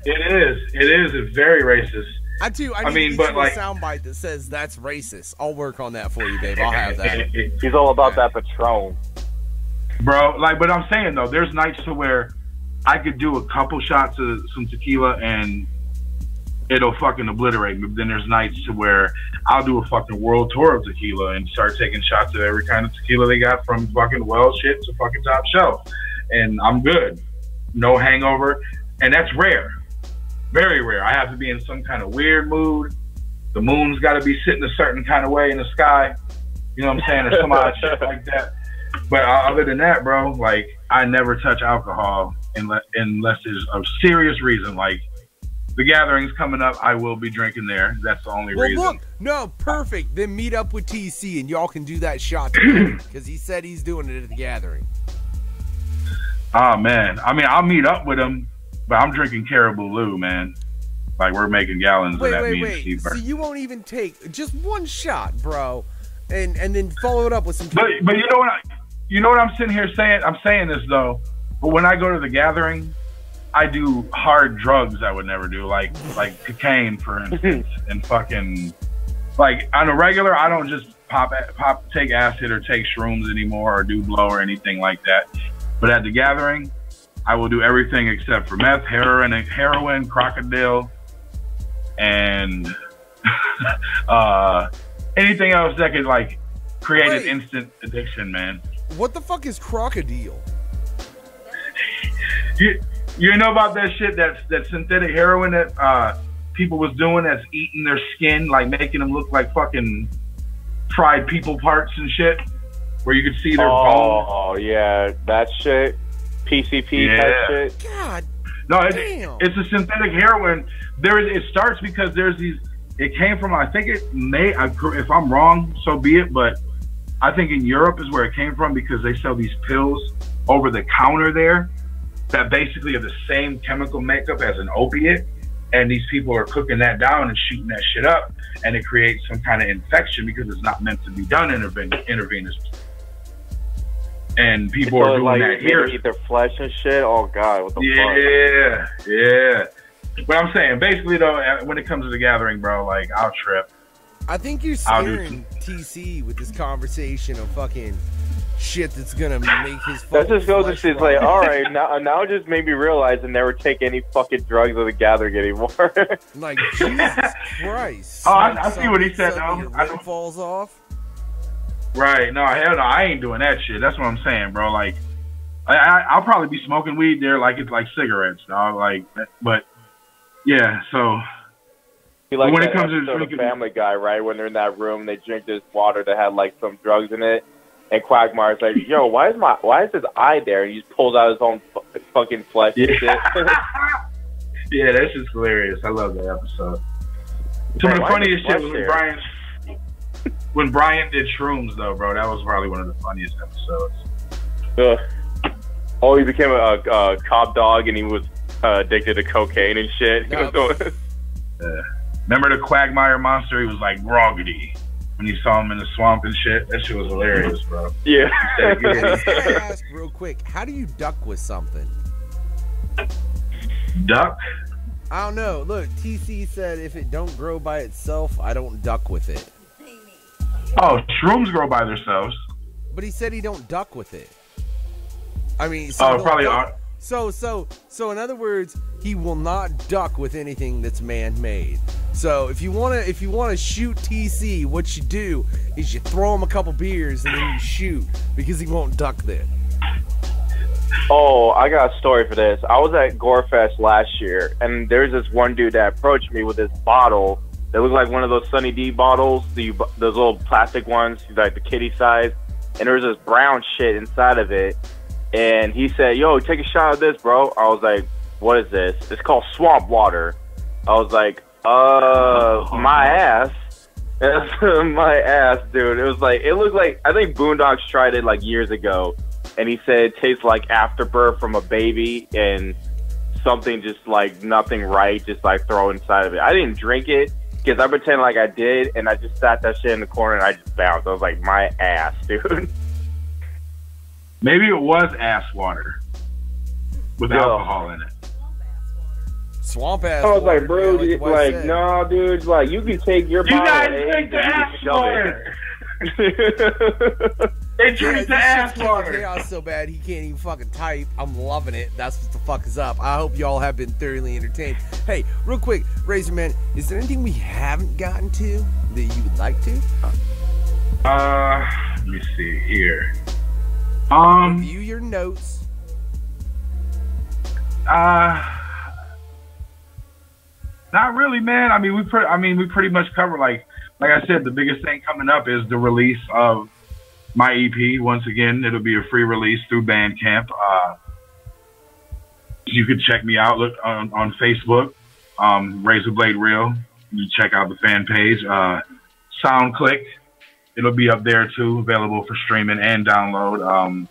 it is. It's very racist. I mean, but like a soundbite that says that's racist. I'll work on that for you, babe. I'll have that. He's all about that Patron, bro. Like, but I'm saying though, there's nights to where I could do a couple shots of some tequila and it'll fucking obliterate me. But then there's nights to where I'll do a fucking world tour of tequila and start taking shots of every kind of tequila they got, from fucking well shit to fucking top shelf, and I'm good. No hangover, and that's rare. Very rare. I have to be in some kind of weird mood. The moon's got to be sitting a certain kind of way in the sky. You know what I'm saying? Or some odd shit like that. But other than that, bro, like, I never touch alcohol unless there's a serious reason. Like, the gathering's coming up, I will be drinking there. That's the only reason. Look, no, perfect. Then meet up with TC and y'all can do that shot together, because he said he's doing it at the gathering. Oh, man. I mean, I'll meet up with him, but I'm drinking Caribou Lou, man. Like, we're making gallons of that. Wait. So you won't even take just one shot, bro, and then follow it up with some. But you know what I'm sitting here saying? I'm saying this though, but when I go to the gathering, I do hard drugs I would never do, like cocaine, for instance, and fucking, like, on a regular, I don't just take acid or take shrooms anymore or do blow or anything like that. But at the gathering, I will do everything except for meth, heroin, crocodile, and anything else that could like create an instant addiction, man. What the fuck is crocodile? You know about that shit? That synthetic heroin that people was doing, that's eating their skin, like making them look like fucking fried people parts and shit, where you could see their bones. Oh yeah, that shit. PCP type shit. God. No, it's a synthetic heroin. It starts because there's these. It came from, I think it may. If I'm wrong, so be it. But I think in Europe is where it came from, because they sell these pills over the counter there that basically have the same chemical makeup as an opiate, and these people are cooking that down and shooting that shit up, and it creates some kind of infection because it's not meant to be done intravenous. And people are doing like, that here. Eat their flesh and shit. Oh god, what the fuck? Yeah. But I'm saying, basically though, when it comes to the gathering, bro, like I'll trip. I think you're scaring TC with this conversation of fucking shit that's gonna make his fucking. That just goes to say, it's like, all right, now it just made me realize I never take any fucking drugs at the gathering anymore. Like Jesus Christ! Oh, I see what he said though. I know falls off. Right? No, hell no, I ain't doing that shit. That's what I'm saying, bro. Like, I'll probably be smoking weed there, like it's like cigarettes, dog. Like, but yeah, so. Like when that it comes to drinking, Family Guy, right? When they're in that room, they drink this water that had like some drugs in it, and Quagmire's like, "Yo, why is his eye there?" And he just pulls out his own fucking flesh and shit. Yeah, that's just hilarious. I love that episode. Some of the funniest shit was when Brian did shrooms, though, bro. That was probably one of the funniest episodes. Oh, he became a cop dog, and he was addicted to cocaine and shit. Remember the Quagmire monster? He was like Groggedy when you saw him in the swamp and shit. That shit was hilarious, bro. Yeah. I gotta ask real quick, how do you duck with something? Duck? I don't know. Look, TC said if it don't grow by itself, I don't duck with it. Oh, shrooms grow by themselves. But he said he don't duck with it. I mean, probably. So in other words, he will not duck with anything that's man-made. So if you wanna shoot TC, what you do is you throw him a couple beers and then you shoot, because he won't duck then. Oh, I got a story for this. I was at Gorefest last year, and there's this one dude that approached me with this bottle that looked like one of those Sunny D bottles, those little plastic ones, like the kitty size, and there was this brown shit inside of it. And he said, "Yo, take a shot of this, bro." I was like, "What is this?" "It's called swamp water." I was like, my ass. My ass, dude. It looked like, I think Boondocks tried it like years ago, and he said it tastes like afterbirth from a baby and something just like nothing right, just like throw inside of it. I didn't drink it because I pretended like I did, and I just sat that shit in the corner and I just bounced. I was like, my ass, dude. Maybe it was ass water with alcohol in it. Swamp ass. I was water, like, bro, man, like no, dude, like you can take your bottle. You guys drink the ass water. They drink the ass water. Chaos so bad he can't even fucking type. I'm loving it. That's what the fuck is up. I hope y'all have been thoroughly entertained. Hey, real quick, Razorman, is there anything we haven't gotten to that you would like to? Let me see here. Review your notes. Not really, man. I mean, we pretty much cover, like I said, the biggest thing coming up is the release of my EP. Once again, it'll be a free release through Bandcamp. You can check me out. Look on Facebook, Razablade Real. You check out the fan page. SoundClick, it'll be up there too, available for streaming and download.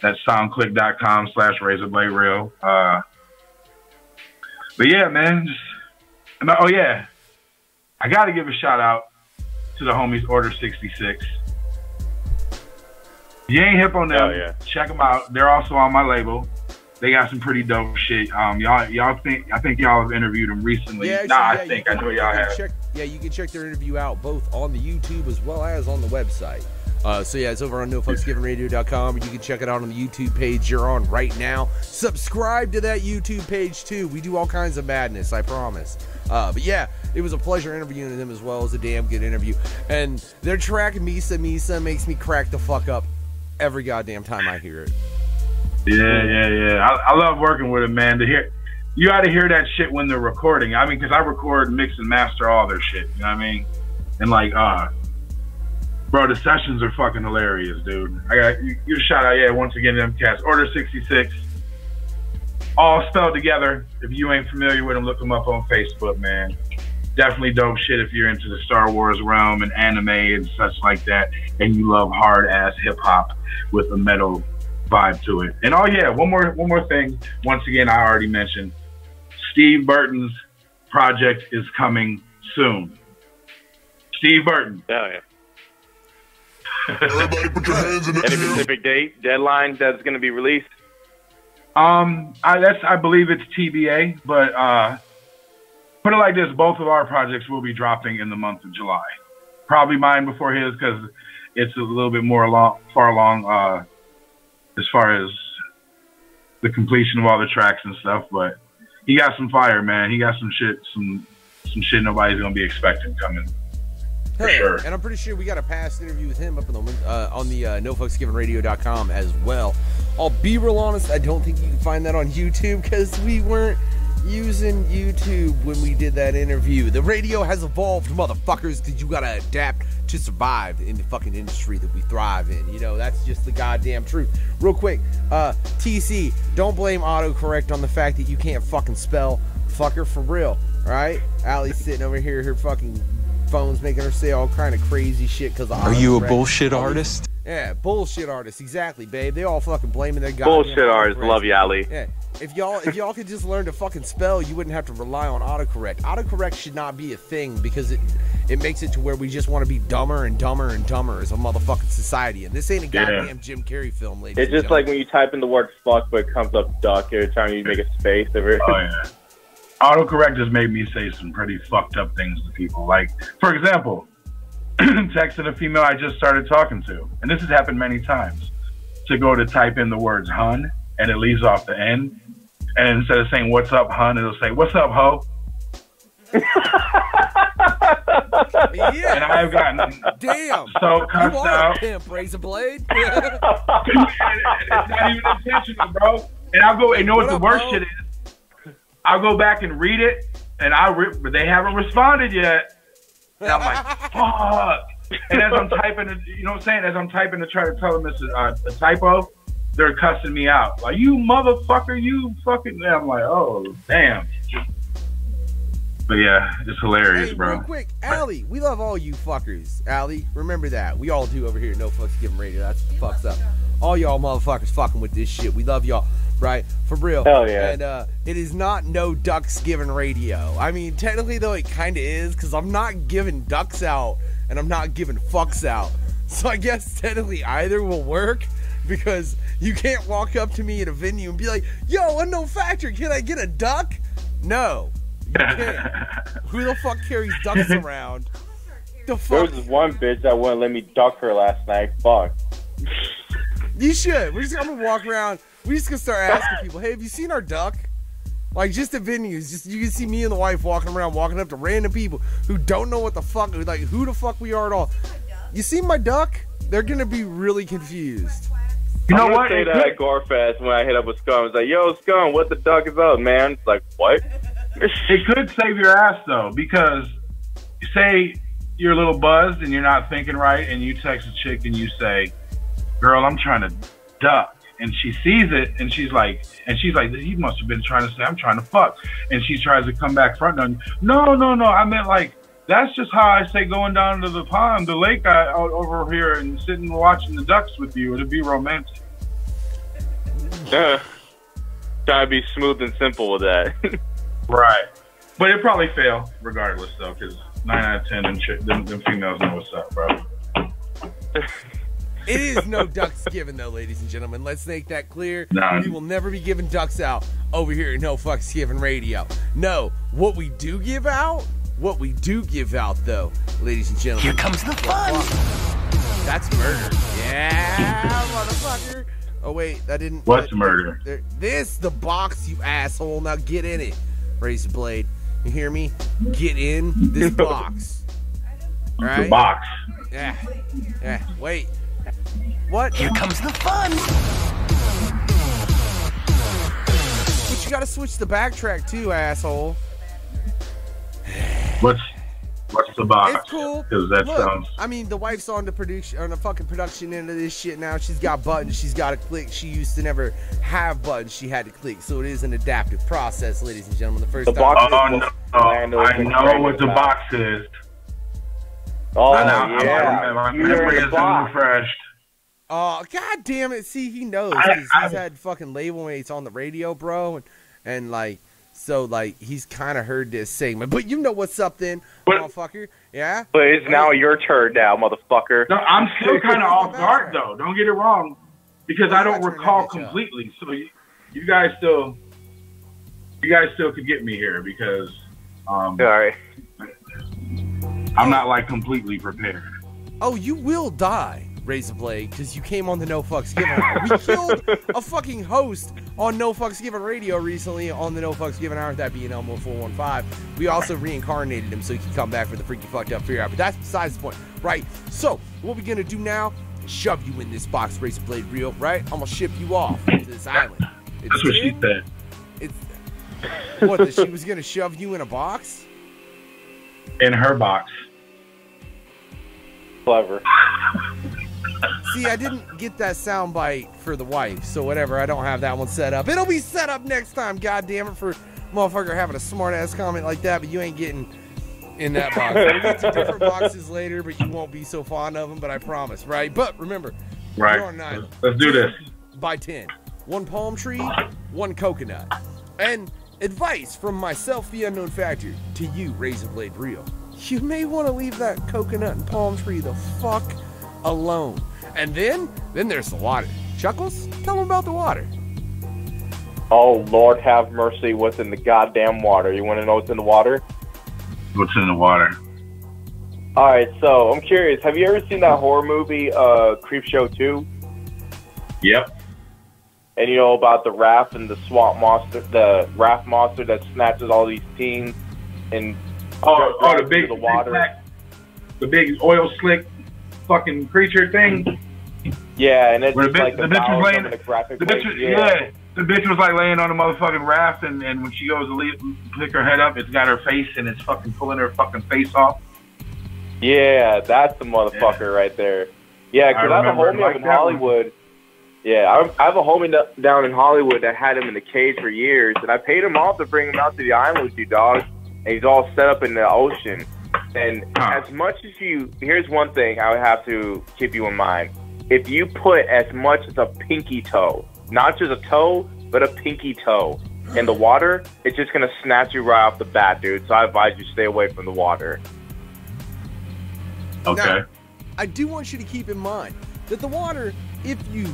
That's soundclick.com/Razablade Real. But yeah, man. Oh yeah, I got to give a shout out to the homies Order 66. You ain't hip on them? Yeah. Check them out. They're also on my label. They got some pretty dope shit. I think y'all have interviewed them recently. Yeah, I know y'all have. You can check their interview out both on the YouTube as well as on the website. So yeah, it's over on NoFucksGivenRadio.com, and you can check it out on the YouTube page you're on right now. Subscribe to that YouTube page too. We do all kinds of madness, I promise. But yeah, it was a pleasure interviewing them as well. It was a damn good interview. And their track Misa Misa makes me crack the fuck up every goddamn time I hear it. Yeah. I love working with them, man. You got to hear that shit when they're recording. I mean, because I record, mix, and master all their shit. You know what I mean? And like, bro, the sessions are fucking hilarious, dude. I got you a shout out, yeah, once again, them cats. Order 66, all spelled together. If you ain't familiar with them, look them up on Facebook, man. Definitely dope shit if you're into the Star Wars realm and anime and such like that, and you love hard ass hip hop with a metal vibe to it. And oh yeah, one more thing. Once again, I already mentioned Steve Burton's project is coming soon. Steve Burton. Oh yeah. Everybody put your hands in the Any air. specific date, deadline that's going to be released? I believe it's TBA, but put it like this: both of our projects will be dropping in the month of July. Probably mine before his because it's a little bit more far along as far as the completion of all the tracks and stuff. But he got some fire, man. He got some shit nobody's gonna be expecting coming. For sure. And I'm pretty sure we got a past interview with him up on the NoFucksGivenRadio.com as well. I'll be real honest, I don't think you can find that on YouTube because we weren't using YouTube when we did that interview. The radio has evolved, motherfuckers, because you gotta adapt to survive in the fucking industry that we thrive in. You know, that's just the goddamn truth. Real quick, TC, don't blame autocorrect on the fact that you can't fucking spell fucker for real, right? Allie's sitting over here, her fucking phone's making her say all kind of crazy shit because of Are you a autocorrect. bullshit artist? Yeah, bullshit artist, exactly, babe. They all fucking blaming their goddamn Bullshit artist. Love you, Ali. Yeah. If y'all could just learn to fucking spell, you wouldn't have to rely on autocorrect. Autocorrect should not be a thing because it makes it to where we just want to be dumber and dumber and dumber as a motherfucking society. And this ain't a goddamn Jim Carrey film, ladies. It's just like when you type in the word fuck, but it comes up duck every time you make a space. Oh yeah. Autocorrect has made me say some pretty fucked up things to people. Like, for example, texting a female I just started talking to, and this has happened many times, to go to type in the words hun, and it leaves off the end, and instead of saying what's up hun, it'll say what's up ho. Yeah. And I've gotten so cussed out. Pimp, Razablade. It's not even intentional, bro. And I'll go, and you know what the worst shit is? I'll go back and read it, and but they haven't responded yet. And I'm like, fuck. And as I'm typing, you know what I'm saying? As I'm typing to try to tell them it's a typo, they're cussing me out. Like, you motherfucker, you fucking. And I'm like, oh, damn. But yeah, it's hilarious, bro. Real quick, Allie, we love all you fuckers. Allie, remember that. We all do over here at No Fucks Given Radio. That's what fucks up. All y'all motherfuckers fucking with this shit. We love y'all. Right? For real. Hell yeah. And it is not No Ducks Given Radio. I mean, technically, though, it kind of is, because I'm not giving ducks out, and I'm not giving fucks out. So I guess technically either will work, because you can't walk up to me at a venue and be like, yo, Unknown Factor, can I get a duck? No. You can't. Who the fuck carries ducks around? The fuck? There was this one bitch that wouldn't let me duck her last night. Fuck. You should. We're just gonna walk around. We're just gonna start asking people, hey, have you seen our duck? Like, just at venues, just you can see me and the wife walking around, walking up to random people who don't know what the fuck, like who the fuck we are at all. You see my duck? They're gonna be really confused. You know I'm what? Say that at Gorefest when I hit up with Scum. It's like, yo, Scum, what the duck is up, man? It's like, what? It could save your ass though, because say you're a little buzzed and you're not thinking right, and you text a chick and you say, girl, I'm trying to duck. And she sees it, and she's like, he must have been trying to say, I'm trying to fuck. And she tries to come back front on you. No, I meant like, that's just how I say going down to the pond, the lake out over here and sitting and watching the ducks with you. It'd be romantic. Trying to be smooth and simple with that. Right. But it'd probably fail regardless, though, because 9 out of 10 them females know what's up, bro. It is no ducks given, though, ladies and gentlemen. Let's make that clear. Nah. We will never be giving ducks out over here at No Fucks Given Radio. No, what we do give out, though, ladies and gentlemen. Here comes the fun. That's murder. Yeah, motherfucker. Oh wait, that didn't. What's murder? This the box, you asshole. Now get in it, Razablade. You hear me? Get in this box. All right? The box. Yeah. Yeah. Wait. What? Here comes the fun. But you gotta switch the backtrack too, asshole. What's the box? It's cool. Because that Look, sounds. I mean, the wife's on the fucking production end of this shit now. She's got buttons. She's got to click. She used to never have buttons. She had to click. So it is an adaptive process, ladies and gentlemen. The first time. I know what the box is. Oh, My memory is refreshed. Oh, god damn it. See, he knows. 'Cause he's had fucking label mates on the radio, bro. And like, so, like, he's kind of heard this segment. But you know what's up then, motherfucker. Yeah? But it's now your turn now, motherfucker. No, I'm still kind of off guard, though. Don't get it wrong. Because I don't recall completely. So you guys still could get me here because all right. I'm not, like, completely prepared. Oh, you will die, Razablade, because you came on the No Fucks Given. We killed a fucking host on No Fucks Given Radio recently on the No Fucks Given Hour, that being Elmo 415. We also reincarnated him so he could come back for the Freaky Fucked Up Fear Hour. But that's besides the point, right? So, what we're going to do now is shove you in this box, Razablade Real, right? I'm going to ship you off to this island. That's what she said. What, that she was going to shove you in a box? In her box. Clever. See, I didn't get that soundbite for the wife, so whatever. I don't have that one set up. It'll be set up next time, goddammit, for motherfucker having a smart-ass comment like that, but you ain't getting in that box. We'll get to different boxes later, but you won't be so fond of them, but I promise, right? But remember, right. You're on an island. Let's do this. By 10. 1 palm tree, 1 coconut. And advice from myself, the unknown factor, to you, Razablade Real. You may want to leave that coconut and palm tree the fuck alone. And then there's the water. Chuckles, tell them about the water. Oh, Lord have mercy, what's in the goddamn water? You want to know what's in the water? What's in the water? Alright, so, I'm curious, have you ever seen that horror movie, Creepshow 2? Yep. And you know about the raft and the swamp monster, the raft monster that snatches all these teens and the big the water. The big oil slick fucking creature thing. Yeah, and it's where like the bitch was laying. The the bitch was like laying on the motherfucking raft, and when she goes to pick her head up, it's got her face, and it's fucking pulling her fucking face off. Yeah, that's the motherfucker right there. Yeah, because I have a homie up in Hollywood. Yeah, I have a homie down in Hollywood that had him in the cage for years, and I paid him off to bring him out to the island with you, dog. And he's all set up in the ocean. And as much as here's one thing I would have to keep you in mind. If you put as much as a pinky toe, not just a toe, but a pinky toe in the water, it's just going to snatch you right off the bat, dude. So I advise you stay away from the water. Okay. Now, I do want you to keep in mind that the water, if you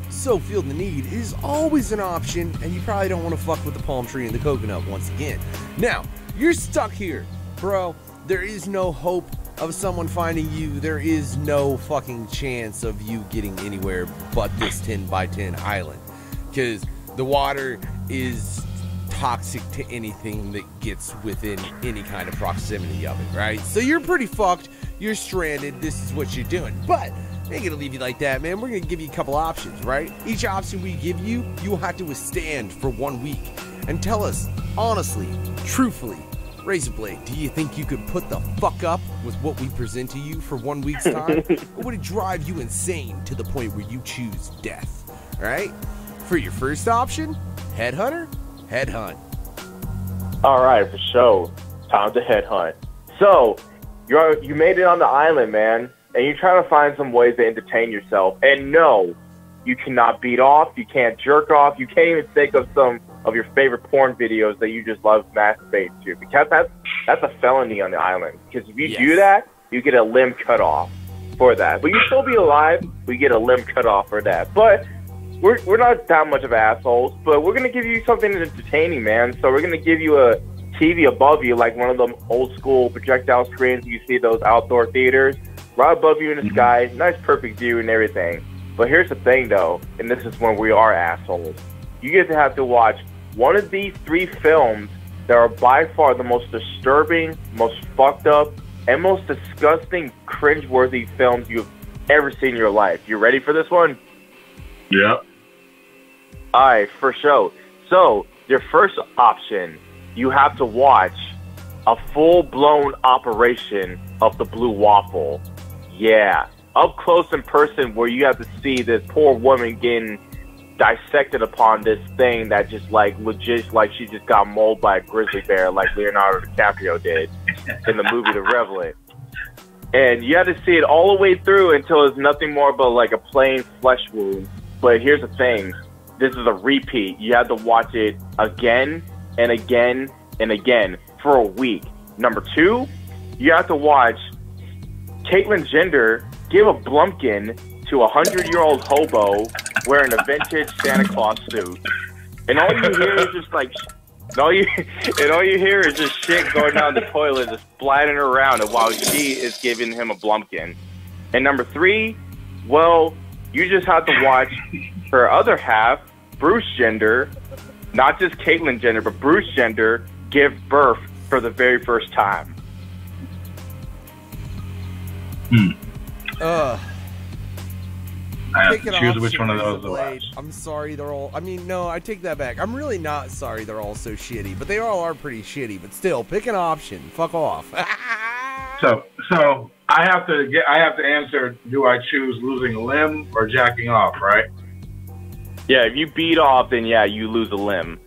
so feel the need, is always an option, and you probably don't want to fuck with the palm tree and the coconut once again. Now, you're stuck here, bro. There is no hope of someone finding you. There is no fucking chance of you getting anywhere but this 10 by 10 island, because the water is toxic to anything that gets within any kind of proximity of it, right? So you're pretty fucked. You're stranded. This is what you're doing. But I ain't gonna leave you like that, man. We're gonna give you a couple options, right? Each option we give you, you will have to withstand for 1 week. And tell us, honestly, truthfully, Razablade, do you think you could put the fuck up with what we present to you for 1 week's time? Or would it drive you insane to the point where you choose death? Alright? For your first option, headhunter, headhunt. Alright, for sure. Time to headhunt. So, you made it on the island, man, and you're trying to find some ways to entertain yourself. And no, you cannot beat off, you can't jerk off, you can't even think of some of your favorite porn videos that you just love masturbating to, because that's a felony on the island. Because if you do that, you get a limb cut off for that. But you still be alive, we get a limb cut off for that. But we're not that much of assholes, but we're gonna give you something entertaining, man. So we're gonna give you a TV above you, like one of them old school projectile screens you see those outdoor theaters. right above you in the sky, nice perfect view and everything. But here's the thing, though, and this is when we are assholes. You get to have to watch one of these 3 films that are by far the most disturbing, most fucked up, and most disgusting, cringeworthy films you've ever seen in your life. You ready for this one? Yep. Alright, for sure. So, your first option, you have to watch a full-blown operation of the Blue Waffle. Yeah. Up close in person, where you have to see this poor woman getting dissected upon this thing that just like legit, like she just got mauled by a grizzly bear, like Leonardo DiCaprio did in the movie The Revenant. And you have to see it all the way through until it's nothing more but like a plain flesh wound. But here's the thing, this is a repeat. You have to watch it again and again and again for a week. Number 2, you have to watch Caitlyn Jenner give a blumpkin to a 100-year-old hobo wearing a vintage Santa Claus suit, and all you hear is just like, all you hear is just shit going down the toilet, just splattering around, and while she is giving him a blumpkin. And number 3, well, you just have to watch her other half, Bruce Jenner, not just Caitlyn Jenner, but Bruce Jenner, give birth for the very first time. I have to choose which one of those to watch. I'm sorry, they're all. I mean, no, I take that back. I'm really not sorry they're all so shitty, but they all are pretty shitty. But still, pick an option. Fuck off. So I have to answer. Do I choose losing a limb or jacking off? Right? Yeah, if you beat off, then yeah, you lose a limb.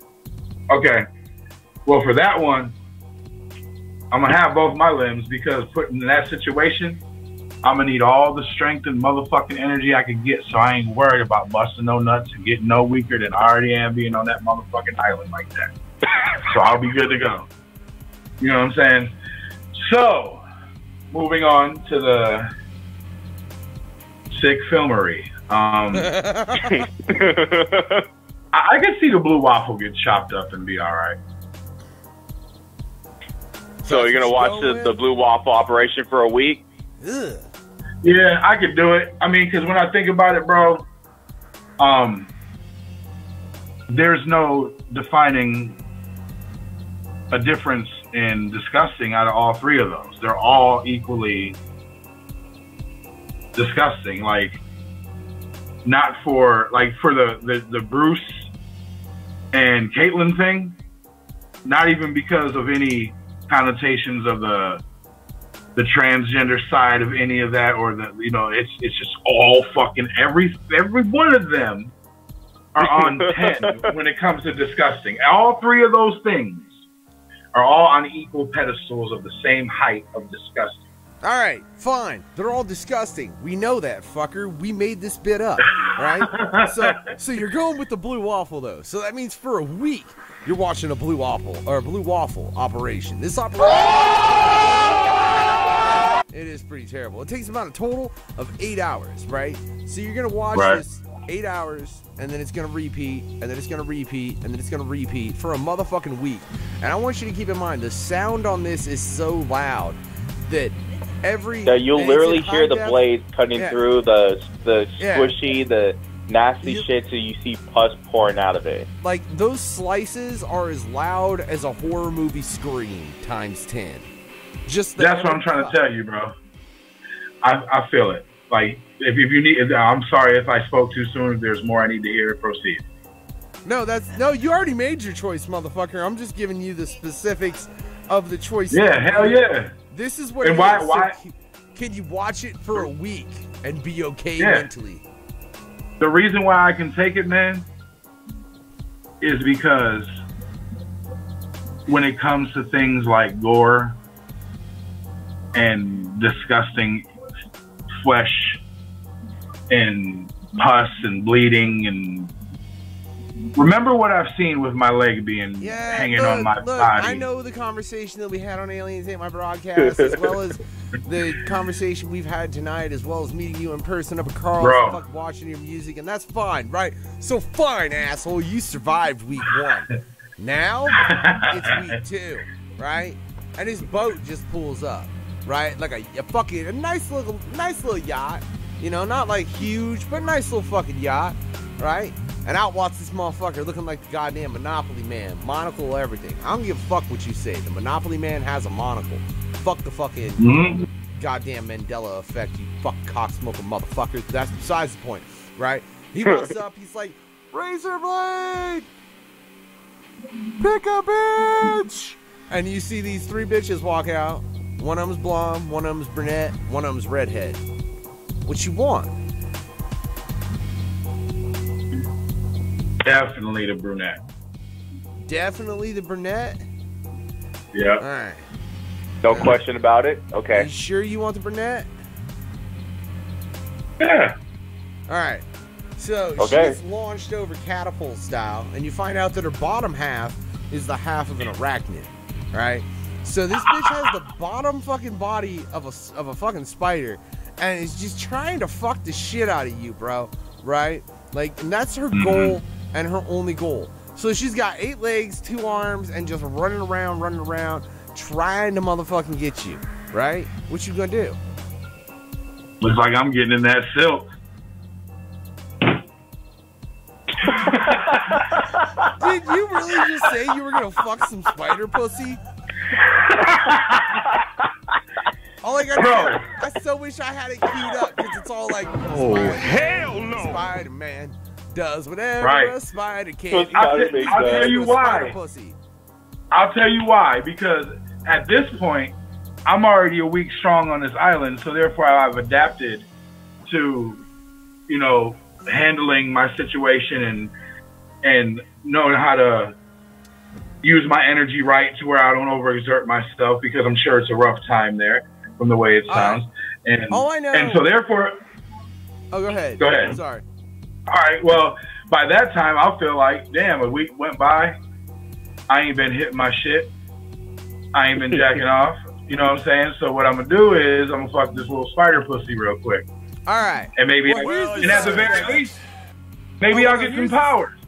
Okay. Well, for that one, I'm gonna have both my limbs because put in that situation, I'm gonna need all the strength and motherfucking energy I can get, so I ain't worried about busting no nuts and getting no weaker than I already am being on that motherfucking island like that. So I'll be good to go. You know what I'm saying? So, moving on to the sick filmery. I can see the Blue Waffle get chopped up and be all right. So you're gonna watch the Blue Waffle operation for a week? Ugh. Yeah, I could do it. I mean, because when I think about it, bro, there's no defining a difference in disgusting out of all 3 of those. They're all equally disgusting. Like, not for the Bruce and Caitlyn thing, not even because of any connotations of the transgender side of any of that, or the, you know, it's just all fucking every one of them are on 10 when it comes to disgusting. All 3 of those things are all on equal pedestals of the same height of disgusting. All right, fine. They're all disgusting. We know that, fucker. We made this bit up, right? So you're going with the Blue Waffle, though. So that means for a week you're watching a Blue Waffle operation. This operation. It is pretty terrible. It takes about a total of 8 hours, right? So you're gonna watch this 8 hours, and then it's gonna repeat, and then it's gonna repeat, and then it's gonna repeat for a motherfucking week. And I want you to keep in mind, the sound on this is so loud that you'll literally hear the blades cutting through the squishy, the nasty shit, so you see pus pouring out of it. Like, those slices are as loud as a horror movie scream times 10. That's what I'm trying to tell you, bro. I feel it. Like, if you need, I'm sorry if I spoke too soon. If there's more I need to hear, proceed. No, you already made your choice, motherfucker. I'm just giving you the specifics of the choice. Yeah, hell yeah. This is what. And why? So can you watch it for a week and be okay mentally? The reason why I can take it, man, is because when it comes to things like gore and disgusting flesh and pus and bleeding, and remember what I've seen with my leg being hanging on my body. I know the conversation that we had on Aliens Ain't My Broadcast, as well as the conversation we've had tonight, as well as meeting you in person up at Carl's, watching your music, and that's fine, right? So fine, asshole, you survived week 1. Now it's week 2, right? And his boat just pulls up. right? Like a nice little yacht. You know, not like huge, but nice little fucking yacht, right? And out walks this motherfucker looking like the goddamn Monopoly man. Monocle, everything. I don't give a fuck what you say. The Monopoly man has a monocle. Fuck the fucking goddamn Mandela effect, you fuck cocksmoker motherfuckers. That's besides the point, right? He walks up, he's like, Razablade! Pick a bitch! And you see these 3 bitches walk out. One of them's blonde, one of them's brunette, one of them's redhead. What you want? Definitely the brunette. Definitely the brunette? Yeah. All right. No question about it. Okay. Are you sure you want the brunette? Yeah. All right. So she gets launched over catapult style, and you find out that her bottom half is the half of an arachnid, right? So this bitch has the bottom fucking body of a fucking spider, and is just trying to fuck the shit out of you, bro, right? Like, and that's her goal and her only goal. So she's got 8 legs, 2 arms, and just running around, trying to motherfucking get you, right? What you gonna do? Looks like I'm getting in that silk. Did you really just say you were gonna fuck some spider pussy? All I gotta say, I so wish I had it queued up because it's all like, oh hell no! Spider-Man does whatever a spider can. I'll tell you why. I'll tell you why. Because at this point, I'm already a week strong on this island, so therefore I've adapted to, you know, handling my situation and knowing how to use my energy right to where I don't overexert myself, because I'm sure it's a rough time there from the way it sounds. And all I know, and so therefore, go ahead. Go ahead. I'm sorry. All right. Well, by that time, I'll feel like, damn, a week went by. I ain't been hitting my shit. I ain't been jacking off. You know what I'm saying? So what I'm gonna do is I'm gonna fuck this little spider pussy real quick. All right. And maybe, and at the very least, maybe I'll get some powers.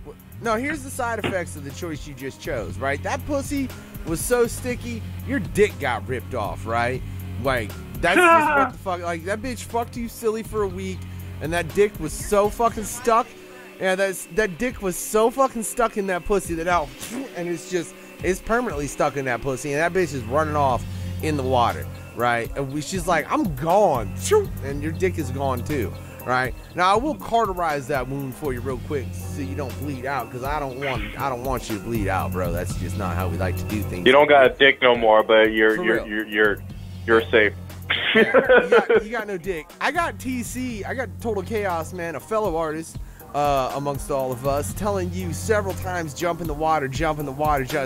No, here's the side effects of the choice you just chose, right? That pussy was so sticky, your dick got ripped off, right? Like, that's just what the fuck, like, that bitch fucked you silly for a week, and that dick was so fucking stuck, and that dick was so fucking stuck in that pussy that now, and it's permanently stuck in that pussy, and that bitch is running off in the water, right? And she's like, I'm gone, and your dick is gone too. Right now, I will cauterize that wound for you real quick so you don't bleed out, because I don't want you to bleed out, bro. That's just not how we like to do things. You don't got a dick no more, but you're safe. You got no dick. I got TC. I got Total Chaos, man, a fellow artist amongst all of us, telling you several times, jump in the water.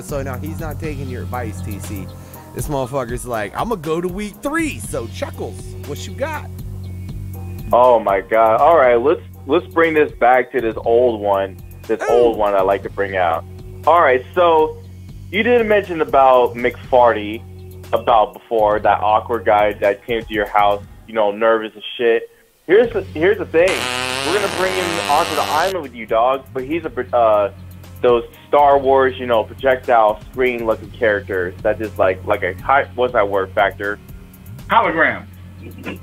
So now he's not taking your advice, TC. This motherfucker's like, I'm gonna go to week 3. So Chuckles, what you got? Oh my god. All right, let's bring this back to this old one. Old one I like to bring out. All right, so you didn't mention about McFarty before, that awkward guy that came to your house, you know, nervous as shit. Here's the thing. We're gonna bring him onto the island with you, dog. But he's those Star Wars, you know, projectile screen looking characters that just like a what's that word factor? Hologram.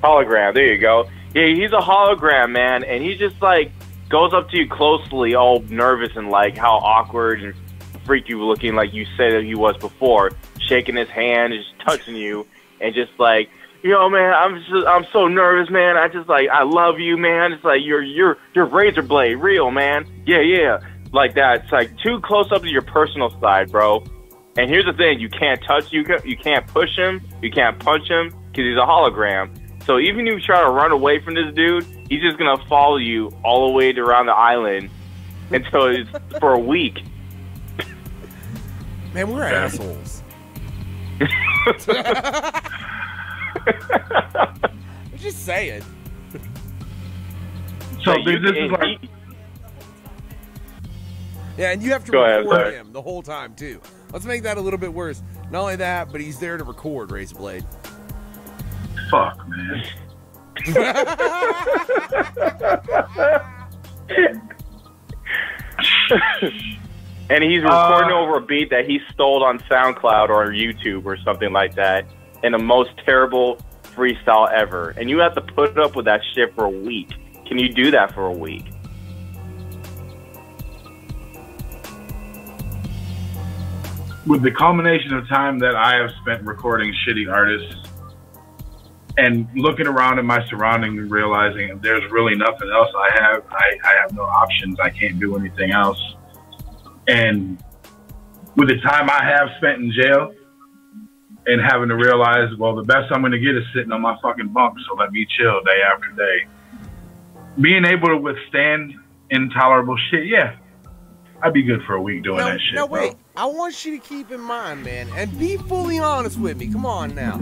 Hologram. There you go. Yeah, he's a hologram, man, and he just, like, goes up to you closely, all nervous and, like, how awkward and freaky looking, like you said that he was before, shaking his hand, just touching you, and just, like, yo, man, I'm so nervous, man, I love you, man, it's like, you're Razablade, real, man, yeah, like that. It's, like, too close up to your personal side, bro. And here's the thing, you can't push him, you can't punch him, because he's a hologram. So even if you try to run away from this dude, he's just going to follow you all the way around the island until it's for a week. Man, we're assholes. I'm just saying. So this is like... Yeah, and you have to record him the whole time, too. Let's make that a little bit worse. Not only that, but he's there to record Razablade. Fuck, man. And he's recording over a beat that he stole on SoundCloud or YouTube or something like that. in the most terrible freestyle ever, and you have to put up with that shit for a week. Can you do that for a week? With the culmination of time that I have spent recording shitty artists and looking around at my surroundings and realizing there's really nothing else I have no options. I can't do anything else. And with the time I have spent in jail and having to realize, well, the best I'm going to get is sitting on my fucking bunk, so let me chill day after day. Being able to withstand intolerable shit, yeah, I'd be good for a week doing that shit. No, wait. I want you to keep in mind, man, and be fully honest with me. Come on now,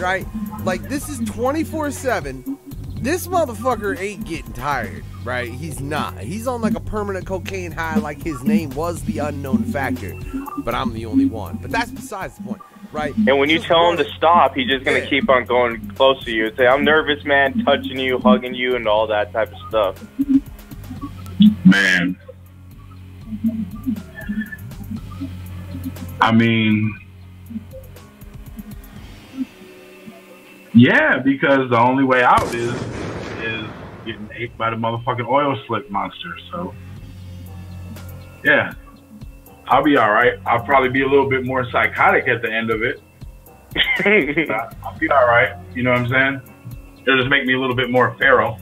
right? Like, this is 24/7. This motherfucker ain't getting tired, right? He's not. He's on like a permanent cocaine high, like his name was the unknown factor. But I'm the only one. But that's besides the point, right? And when you tell him to stop, he's just gonna keep on going close to you and say, "I'm nervous, man," touching you, hugging you, and all that type of stuff. Man. I mean, yeah, because the only way out is getting ate by the motherfucking oil slick monster. So, yeah, I'll be all right. I'll probably be a little bit more psychotic at the end of it. I'll be all right. You know what I'm saying? It'll just make me a little bit more feral.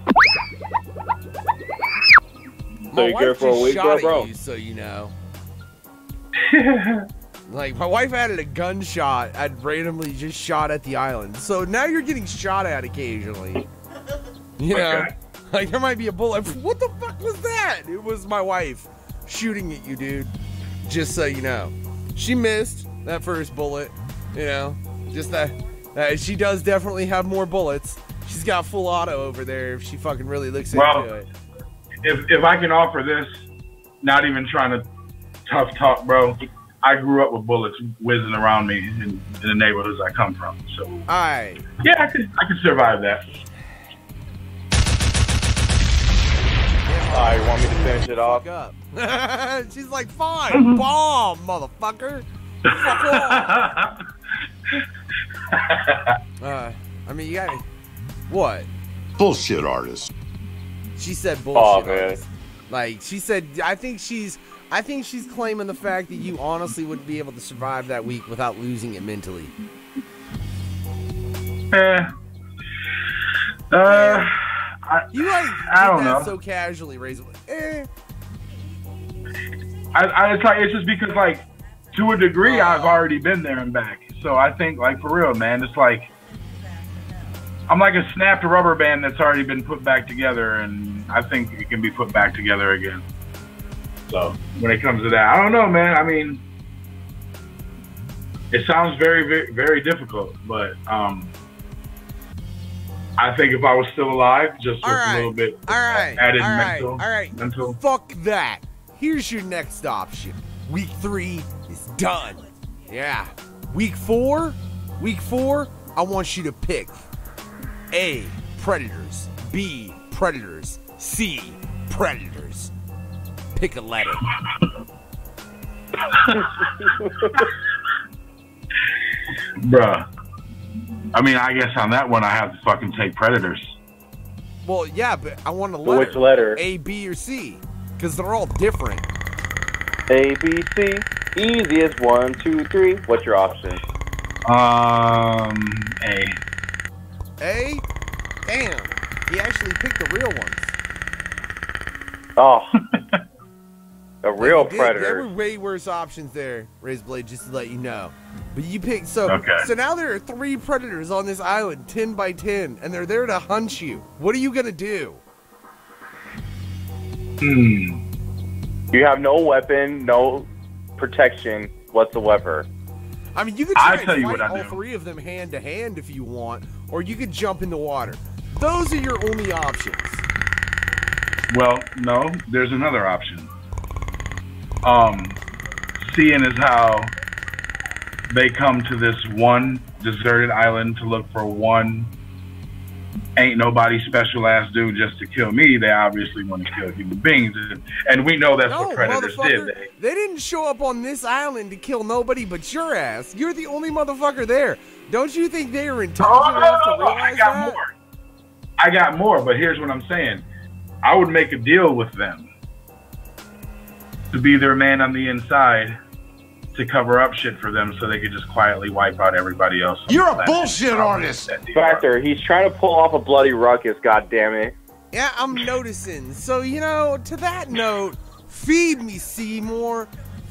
So you care for a week, bro? You, so you know. Like, my wife added a gunshot. I'd randomly just shot at the island. So now you're getting shot at occasionally. You know? Okay. Like, there might be a bullet. What the fuck was that? It was my wife shooting at you, dude. Just so you know. She missed that first bullet. You know? Just that she does definitely have more bullets. She's got full auto over there if she fucking really looks into it. If I can offer this, not even trying to tough talk, bro. I grew up with bullets whizzing around me in the neighborhoods I come from. So, yeah, I could survive that. You want me to finish it off? She's like, fine, bomb, motherfucker. Fuck off. I mean, you got what? Bullshit artist. She said bullshit. Oh, man. Like, she said, I think she's claiming the fact that you honestly wouldn't be able to survive that week without losing it mentally. I don't know. So casually, Razablade. It's just because, like, to a degree, I've already been there and back. So I think, like, for real, man, it's like I'm like a snapped rubber band that's already been put back together, and I think it can be put back together again. So when it comes to that, I don't know, man. I mean, it sounds very, very, very difficult, but I think if I was still alive, just with a little bit added mental. Fuck that. Here's your next option. Week 3 is done. Yeah. Week 4, I want you to pick A, predators, B, predators, C, predators. Pick a letter. Bruh. I mean, I guess on that one I have to fucking take predators. Well, yeah, but I want a letter. Which letter? A, B, or C. Because they're all different. A, B, C. Easiest 1, 2, 3. What's your option? A. A? Damn. He actually picked the real ones. Oh. A real predator. There were way worse options there, Razablade, just to let you know. But you picked, so now there are 3 predators on this island, 10 by 10, and they're there to hunt you. What are you going to do? You have no weapon, no protection whatsoever. I mean, you could try and fight all 3 of them hand to hand if you want, or you could jump in the water. Those are your only options. Well, no, there's another option. Seeing as how they come to this one deserted island to look for one ain't nobody special ass dude just to kill me, they obviously want to kill human beings. And we know that's what predators did. They didn't show up on this island to kill nobody but your ass. You're the only motherfucker there. Don't you think they are intelligent enough to realize that? I got more, but here's what I'm saying. I would make a deal with them to be their man on the inside to cover up shit for them so they could just quietly wipe out everybody else. You're a bullshit artist. Factor, he's trying to pull off a bloody ruckus, goddammit. Yeah, I'm noticing. So, you know, to that note, feed me, Seymour.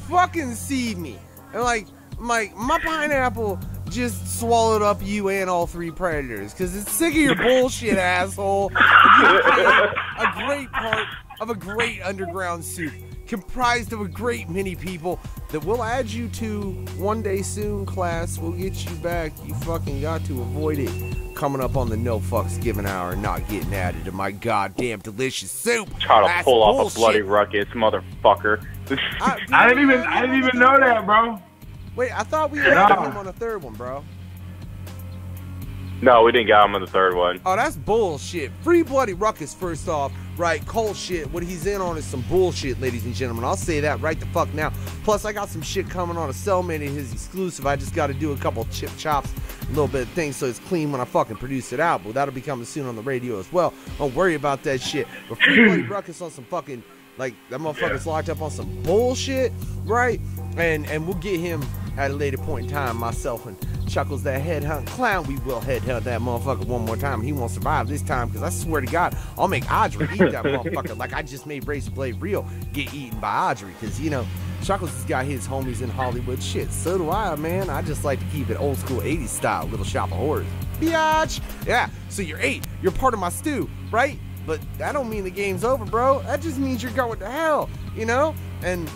Fucking feed me. And like, my pineapple just swallowed up you and all three predators because it's sick of your bullshit, asshole. You a great part of a great underground soup comprised of a great many people that we'll add you to one day soon, class. We'll get you back. You fucking got to avoid it. Coming up on the no fucks given hour and not getting added to my goddamn delicious soup. Try to pull off a bloody ruckus, motherfucker. I didn't even know that, bro. Wait, I thought we had him on the third one, bro. No, we didn't get him on the third one. Oh, that's bullshit. Free Bloody Ruckus, first off, right? Cult shit. What he's in on is some bullshit, ladies and gentlemen. I'll say that right the fuck now. Plus, I got some shit coming on a Cellmate in his exclusive. I just got to do a couple chip chops, a little bit of things so it's clean when I fucking produce it out. But that'll be coming soon on the radio as well. Don't worry about that shit. But Free Bloody Ruckus on some fucking, like, that motherfucker's locked up on some bullshit, right? And we'll get him at a later point in time, myself and Chuckles, that headhunt clown. We will headhunt that motherfucker one more time. He won't survive this time because I swear to God, I'll make Audrey eat that motherfucker like I just made Razablade real get eaten by Audrey because, you know, Chuckles has got his homies in Hollywood. Shit, so do I, man. I just like to keep it old school 80s style, Little Shop of Horrors. Biatch! Yeah, so you're 8. You're part of my stew, right? But that don't mean the game's over, bro. That just means you're going to hell, you know? And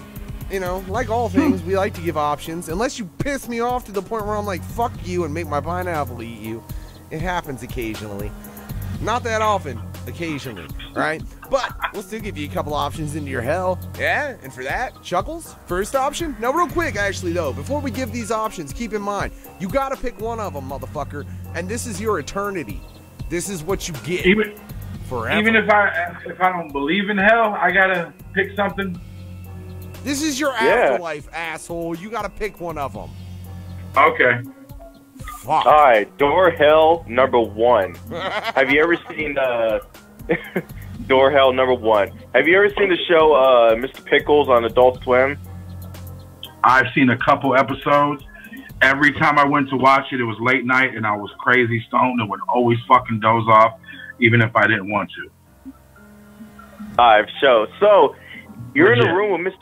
you know, like all things, we like to give options. Unless you piss me off to the point where I'm like, fuck you and make my pineapple eat you. It happens occasionally. Not that often, occasionally, right? But we'll still give you a couple options into your hell. Yeah, and for that, Chuckles, first option? Now, real quick, actually, though, before we give these options, keep in mind, you gotta pick one of them, motherfucker. And this is your eternity. This is what you get forever. Even if I don't believe in hell, I gotta pick something. This is your afterlife, asshole. You gotta pick one of them. Okay. Fuck. All right, Door Hell number 1. Have you ever seen Door Hell number 1? Have you ever seen the show Mr. Pickles on Adult Swim? I've seen a couple episodes. Every time I went to watch it, it was late night and I was crazy stoned and would always fucking doze off, even if I didn't want to. So. You're in the room with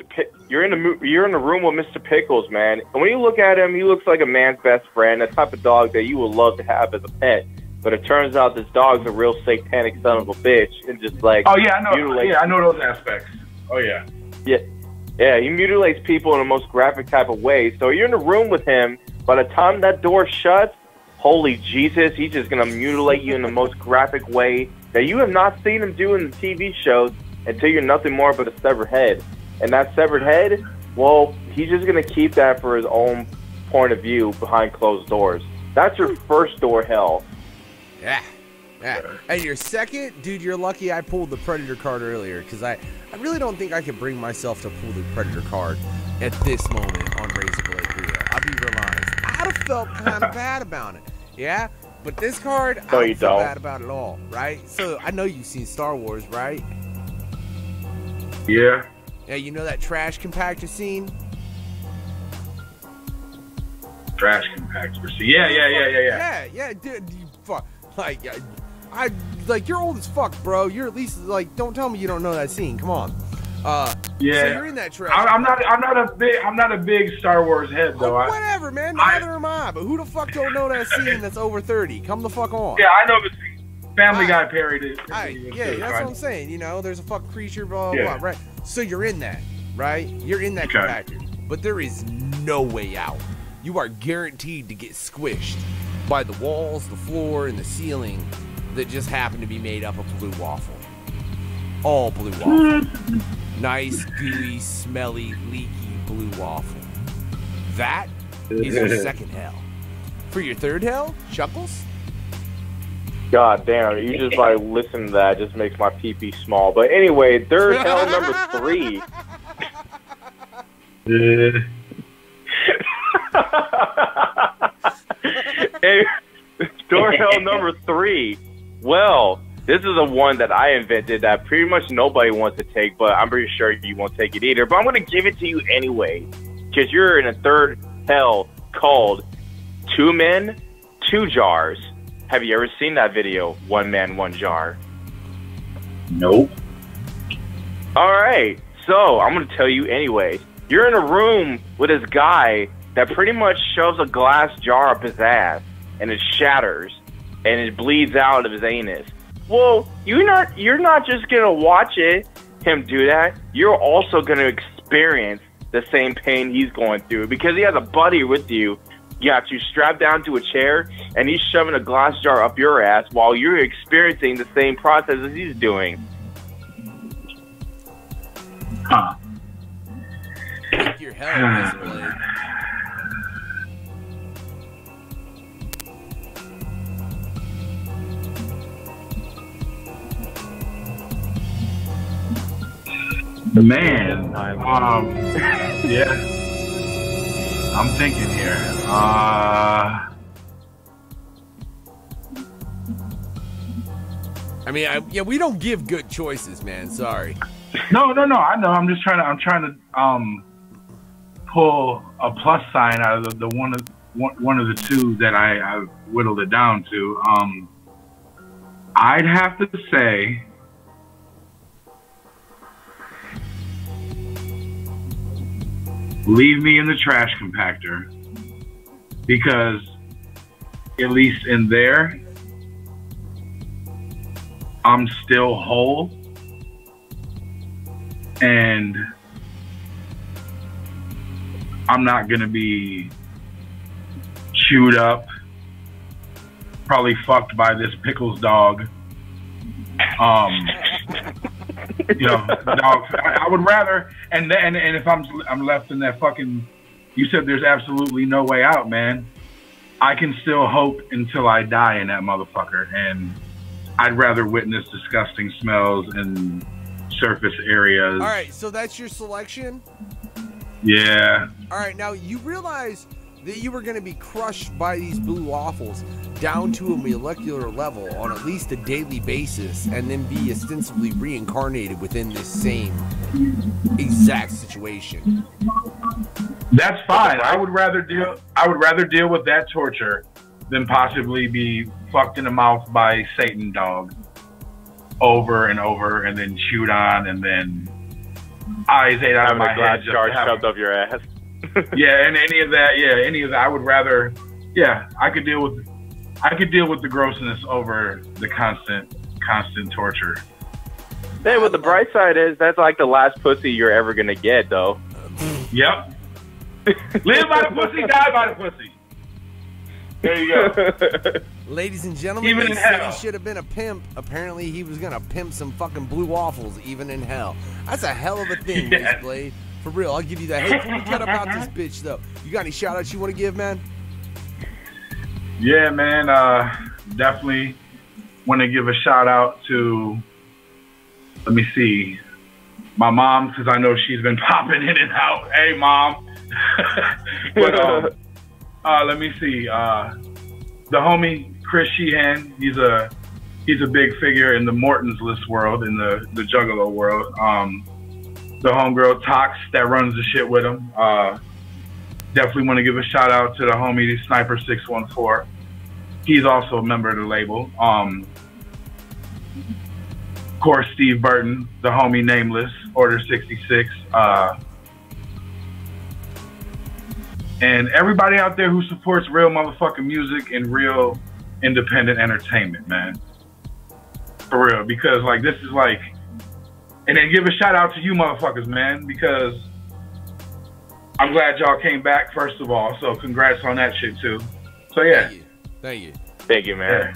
you're in the room with Mr. Pickles, man. And when you look at him, he looks like a man's best friend, the type of dog that you would love to have as a pet. But it turns out this dog's a real satanic son of a bitch, and just like I know those aspects. Oh yeah. Yeah. He mutilates people in the most graphic type of way. So you're in the room with him. By the time that door shuts, holy Jesus, he's just gonna mutilate you in the most graphic way that you have not seen him do in the TV shows. Until you're nothing more but a severed head. And that severed head, well, he's just going to keep that for his own point of view behind closed doors. That's your first door hell. Yeah. And your second, dude, you're lucky I pulled the Predator card earlier because I really don't think I can bring myself to pull the Predator card at this moment on Razablade Rio. I'll be real honest. I'd have felt kind of bad about it. Yeah? But this card, I don't feel bad about it at all, right? So I know you've seen Star Wars, right? Yeah. Yeah, you know that trash compactor scene? Trash compactor scene. Yeah. Yeah, dude. You fuck. Like, like you're old as fuck, bro. You're at least like, don't tell me you don't know that scene. Come on. Yeah. So you're in that trash. I'm not a big Star Wars head though. Whatever, man. Neither am I. But who the fuck don't know that scene that's over 30? Come the fuck on. Yeah, I know the scene. Family Guy parried it. Yeah, that's what I'm saying. You know, there's a fucking creature, blah, blah, blah, right? So you're in that, right? You're in that compactor. But there is no way out. You are guaranteed to get squished by the walls, the floor, and the ceiling that just happen to be made up of blue waffle. All blue waffle. Nice, gooey, smelly, leaky blue waffle. That is your second hell. For your third hell, Chuckles? God damn, you just like listen to that just makes my pee-pee small. But anyway, there's hell number 3. Hey, door hell number 3. Well, this is a one that I invented that pretty much nobody wants to take, but I'm pretty sure you won't take it either. But I'm going to give it to you anyway, because you're in a third hell called 2 Men, 2 Jars. Have you ever seen that video, 1 Man, 1 Jar? Nope. All right, so I'm going to tell you anyway. You're in a room with this guy that pretty much shoves a glass jar up his ass, and it shatters, and it bleeds out of his anus. Well, you're not just gonna watch him do that. You're also gonna experience the same pain he's going through because he has a buddy with you. You got you strapped down to a chair, and he's shoving a glass jar up your ass while you're experiencing the same process as he's doing. Huh. Take your hell, Razablade. Man, yeah, I'm thinking here. I mean, yeah, we don't give good choices, man. Sorry. No. I know. I'm trying to pull a plus sign out of the one of the two that I whittled it down to. I'd have to say. Leave me in the trash compactor, because at least in there, I'm still whole, and I'm not gonna be chewed up, probably fucked by this Pickles dog. You know, dog. I would rather, and if I'm left in that fucking, you said there's absolutely no way out, man. I can still hope until I die in that motherfucker, and I'd rather witness disgusting smells in surface areas. All right, so that's your selection? Yeah. All right, now you realize that you were going to be crushed by these blue waffles down to a molecular level on at least a daily basis, and then be ostensibly reincarnated within this same exact situation. That's fine. I would rather deal with that torture than possibly be fucked in the mouth by Satan dog over and over, and then chewed on, and then eyes ate out of my head. Having a glass jar shoved up your ass. Yeah, and any of that, I would rather. Yeah, I could deal with the grossness over the constant torture. Hey, well, the bright side is that's like the last pussy you're ever gonna get, though. Yep. Live by the pussy, die by the pussy. There you go. Ladies and gentlemen, even he in said hell. he should have been a pimp. Apparently, he was gonna pimp some fucking blue waffles, even in hell. That's a hell of a thing, Yes. Razablade. For real, I'll give you that. Hey, before we cut about this bitch, though, you got any shout-outs you want to give, man? Yeah, man. Definitely want to give a shout out to, let me see, my mom, because I know she's been popping in and out. Hey, Mom. But let me see. The homie Chris Sheehan, he's a big figure in the Morton's List world, in the Juggalo world. The homegirl Tox that runs the shit with him. Definitely want to give a shout out to the homie Sniper 614. He's also a member of the label. Of course, Steve Burton, the homie Nameless, Order 66. And everybody out there who supports real motherfucking music and real independent entertainment, man. For real, because like this is like, and then give a shout out to you motherfuckers, man, because I'm glad y'all came back, first of all. So congrats on that shit too. So yeah. Thank you, man. Yeah.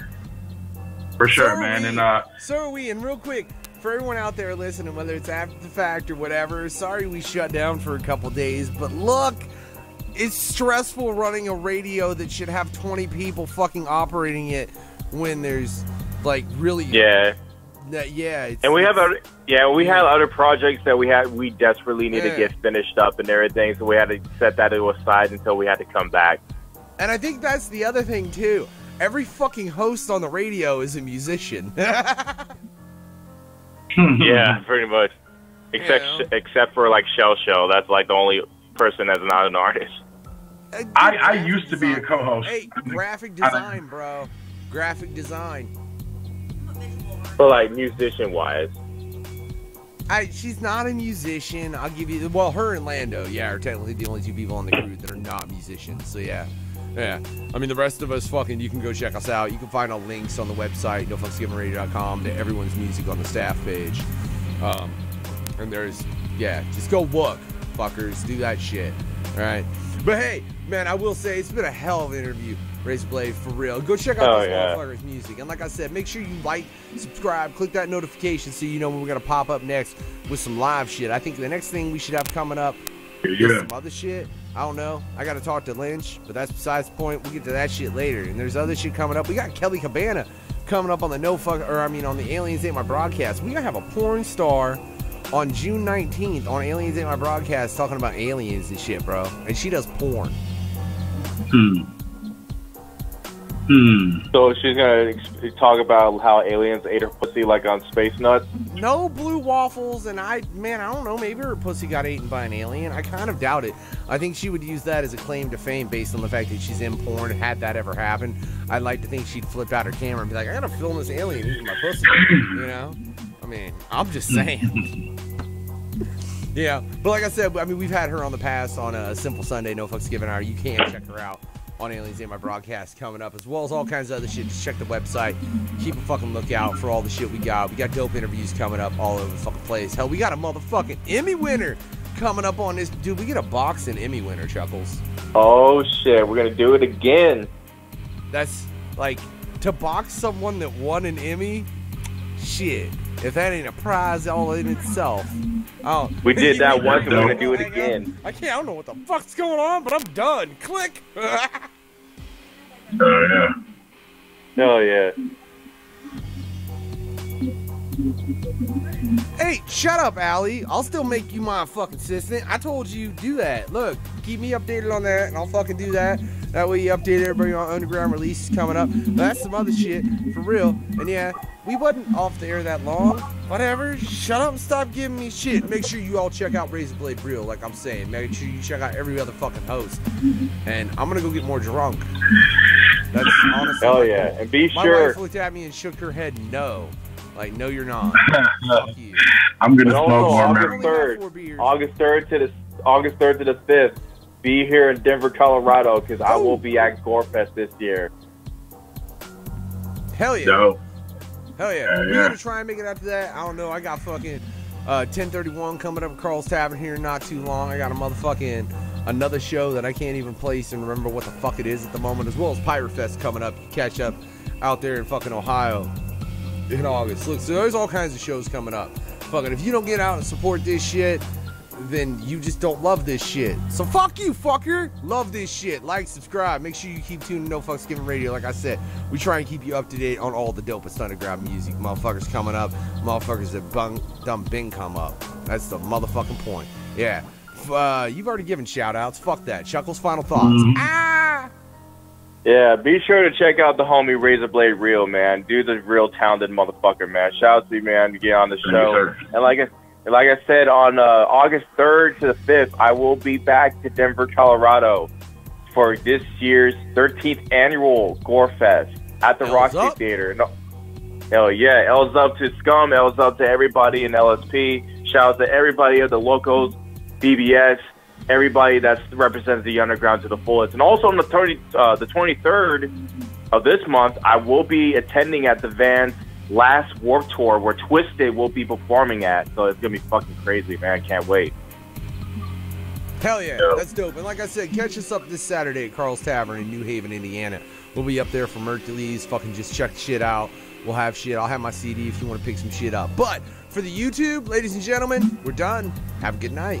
For sure, So man. are we. And So are we. And real quick, for everyone out there listening, whether it's after the fact or whatever, sorry we shut down for a couple days, but look, it's stressful running a radio that should have 20 people fucking operating it when there's like really it's, and we have had other projects that we desperately need to get finished up and everything, so we had to set that aside until we had to come back. And I think that's the other thing too. Every fucking host on the radio is a musician. Yeah, pretty much. Except for like Shell Show. That's like the only person that's not an artist. I used to be a co-host. Hey, graphic design, bro. Graphic design. But like musician-wise. She's not a musician. I'll give you... Well, her and Lando, yeah, are technically the only two people on the crew that are not musicians. So, yeah. Yeah. I mean, the rest of us fucking... You can go check us out. You can find all links on the website, nofucksgivenradio.com, to everyone's music on the staff page. And there's... Yeah, just go look, fuckers. Do that shit. All right? But, hey, man, I will say it's been a hell of an interview. Razablade, for real. Go check out this motherfucker's music. And like I said, make sure you like, subscribe, click that notification so you know when we're going to pop up next with some live shit. I think the next thing we should have coming up is some other shit. I don't know. I got to talk to Lynch, but that's besides the point. We'll get to that shit later. And there's other shit coming up. We got Kelly Cabana coming up on the on the Aliens Ain't My Broadcast. We going to have a porn star on June 19th on Aliens Ain't My Broadcast talking about aliens and shit, bro. And she does porn. So she's gonna talk about how aliens ate her pussy like on Space Nuts? No blue waffles, and I don't know, maybe her pussy got eaten by an alien. I kind of doubt it. I think she would use that as a claim to fame based on the fact that she's in porn. Had that ever happened, I'd like to think she'd flip out her camera and be like, I gotta film this alien eating my pussy, you know? I mean, I'm just saying. Yeah, but like I said, I mean, we've had her on the past on a Simple Sunday, No Fucks Given Hour. You can check her out on Aliens Ain't My Broadcast coming up, as well as all kinds of other shit. Just check the website. Keep a fucking lookout for all the shit we got. We got dope interviews coming up all over the fucking place. Hell, we got a motherfucking Emmy winner coming up on this. Dude, we get a boxing Emmy winner, Chuckles. Oh, shit. We're going to do it again. That's, like, to box someone that won an Emmy, shit. If that ain't a prize all in itself. Oh, we did that once and we're going to do it again. I don't know what the fuck's going on, but I'm done. Click. Yeah. Hell yeah. Hey, shut up, Allie. I'll still make you my fucking assistant. I told you do that. Look, keep me updated on that, and I'll fucking do that. That way you update everybody on underground releases coming up. But that's some other shit, for real. And yeah, we wasn't off the air that long. Whatever. Shut up and stop giving me shit. Make sure you all check out Razablade Real, like I'm saying. Make sure you check out every other fucking host. And I'm gonna go get more drunk. That's honestly. Hell yeah. And be my sure. wife looked at me and shook her head no. Like, no, you're not. Fuck you. I'm gonna smoke more. August 3rd to the 5th. Be here in Denver, Colorado, because I will be at Gorefest this year. Hell yeah. Dope. Hell yeah. We're going to try and make it after that. I don't know. I got fucking 1031 coming up at Carl's Tavern here not too long. I got a motherfucking another show that I can't even place and remember what the fuck it is at the moment, as well as Pirate Fest coming up. You can catch up out there in fucking Ohio in August. Look, so there's all kinds of shows coming up. Fucking, if you don't get out and support this shit, then you just don't love this shit. So fuck you, fucker. Love this shit. Like, subscribe. Make sure you keep tuning to No Fucks Given Radio. Like I said, we try and keep you up to date on all the dopest underground music. Motherfuckers coming up. Motherfuckers that done been come up. That's the motherfucking point. Yeah. You've already given shout outs. Fuck that. Chuckles, final thoughts. Ah! Yeah, be sure to check out the homie Razablade Real, man. Dude's a real talented motherfucker, man. Shout out to you, man, to get on the show. And like I said, on August 3rd to the 5th, I will be back to Denver, Colorado for this year's 13th annual Gore Fest at the Roxy Theater. No, hell yeah. L's up to Scum. L's up to everybody in LSP. Shout out to everybody at the locals, BBS, everybody that represents the underground to the fullest. And also on the 23rd of this month, I will be attending at the Vans last Warped Tour where Twisted will be performing at. So it's going to be fucking crazy, man. I can't wait. Hell yeah, that's dope. And like I said, catch us up this Saturday at Carl's Tavern in New Haven, Indiana. We'll be up there for Mercules. Fucking just check shit out. We'll have shit. I'll have my CD if you want to pick some shit up. But for the YouTube, ladies and gentlemen, we're done. Have a good night.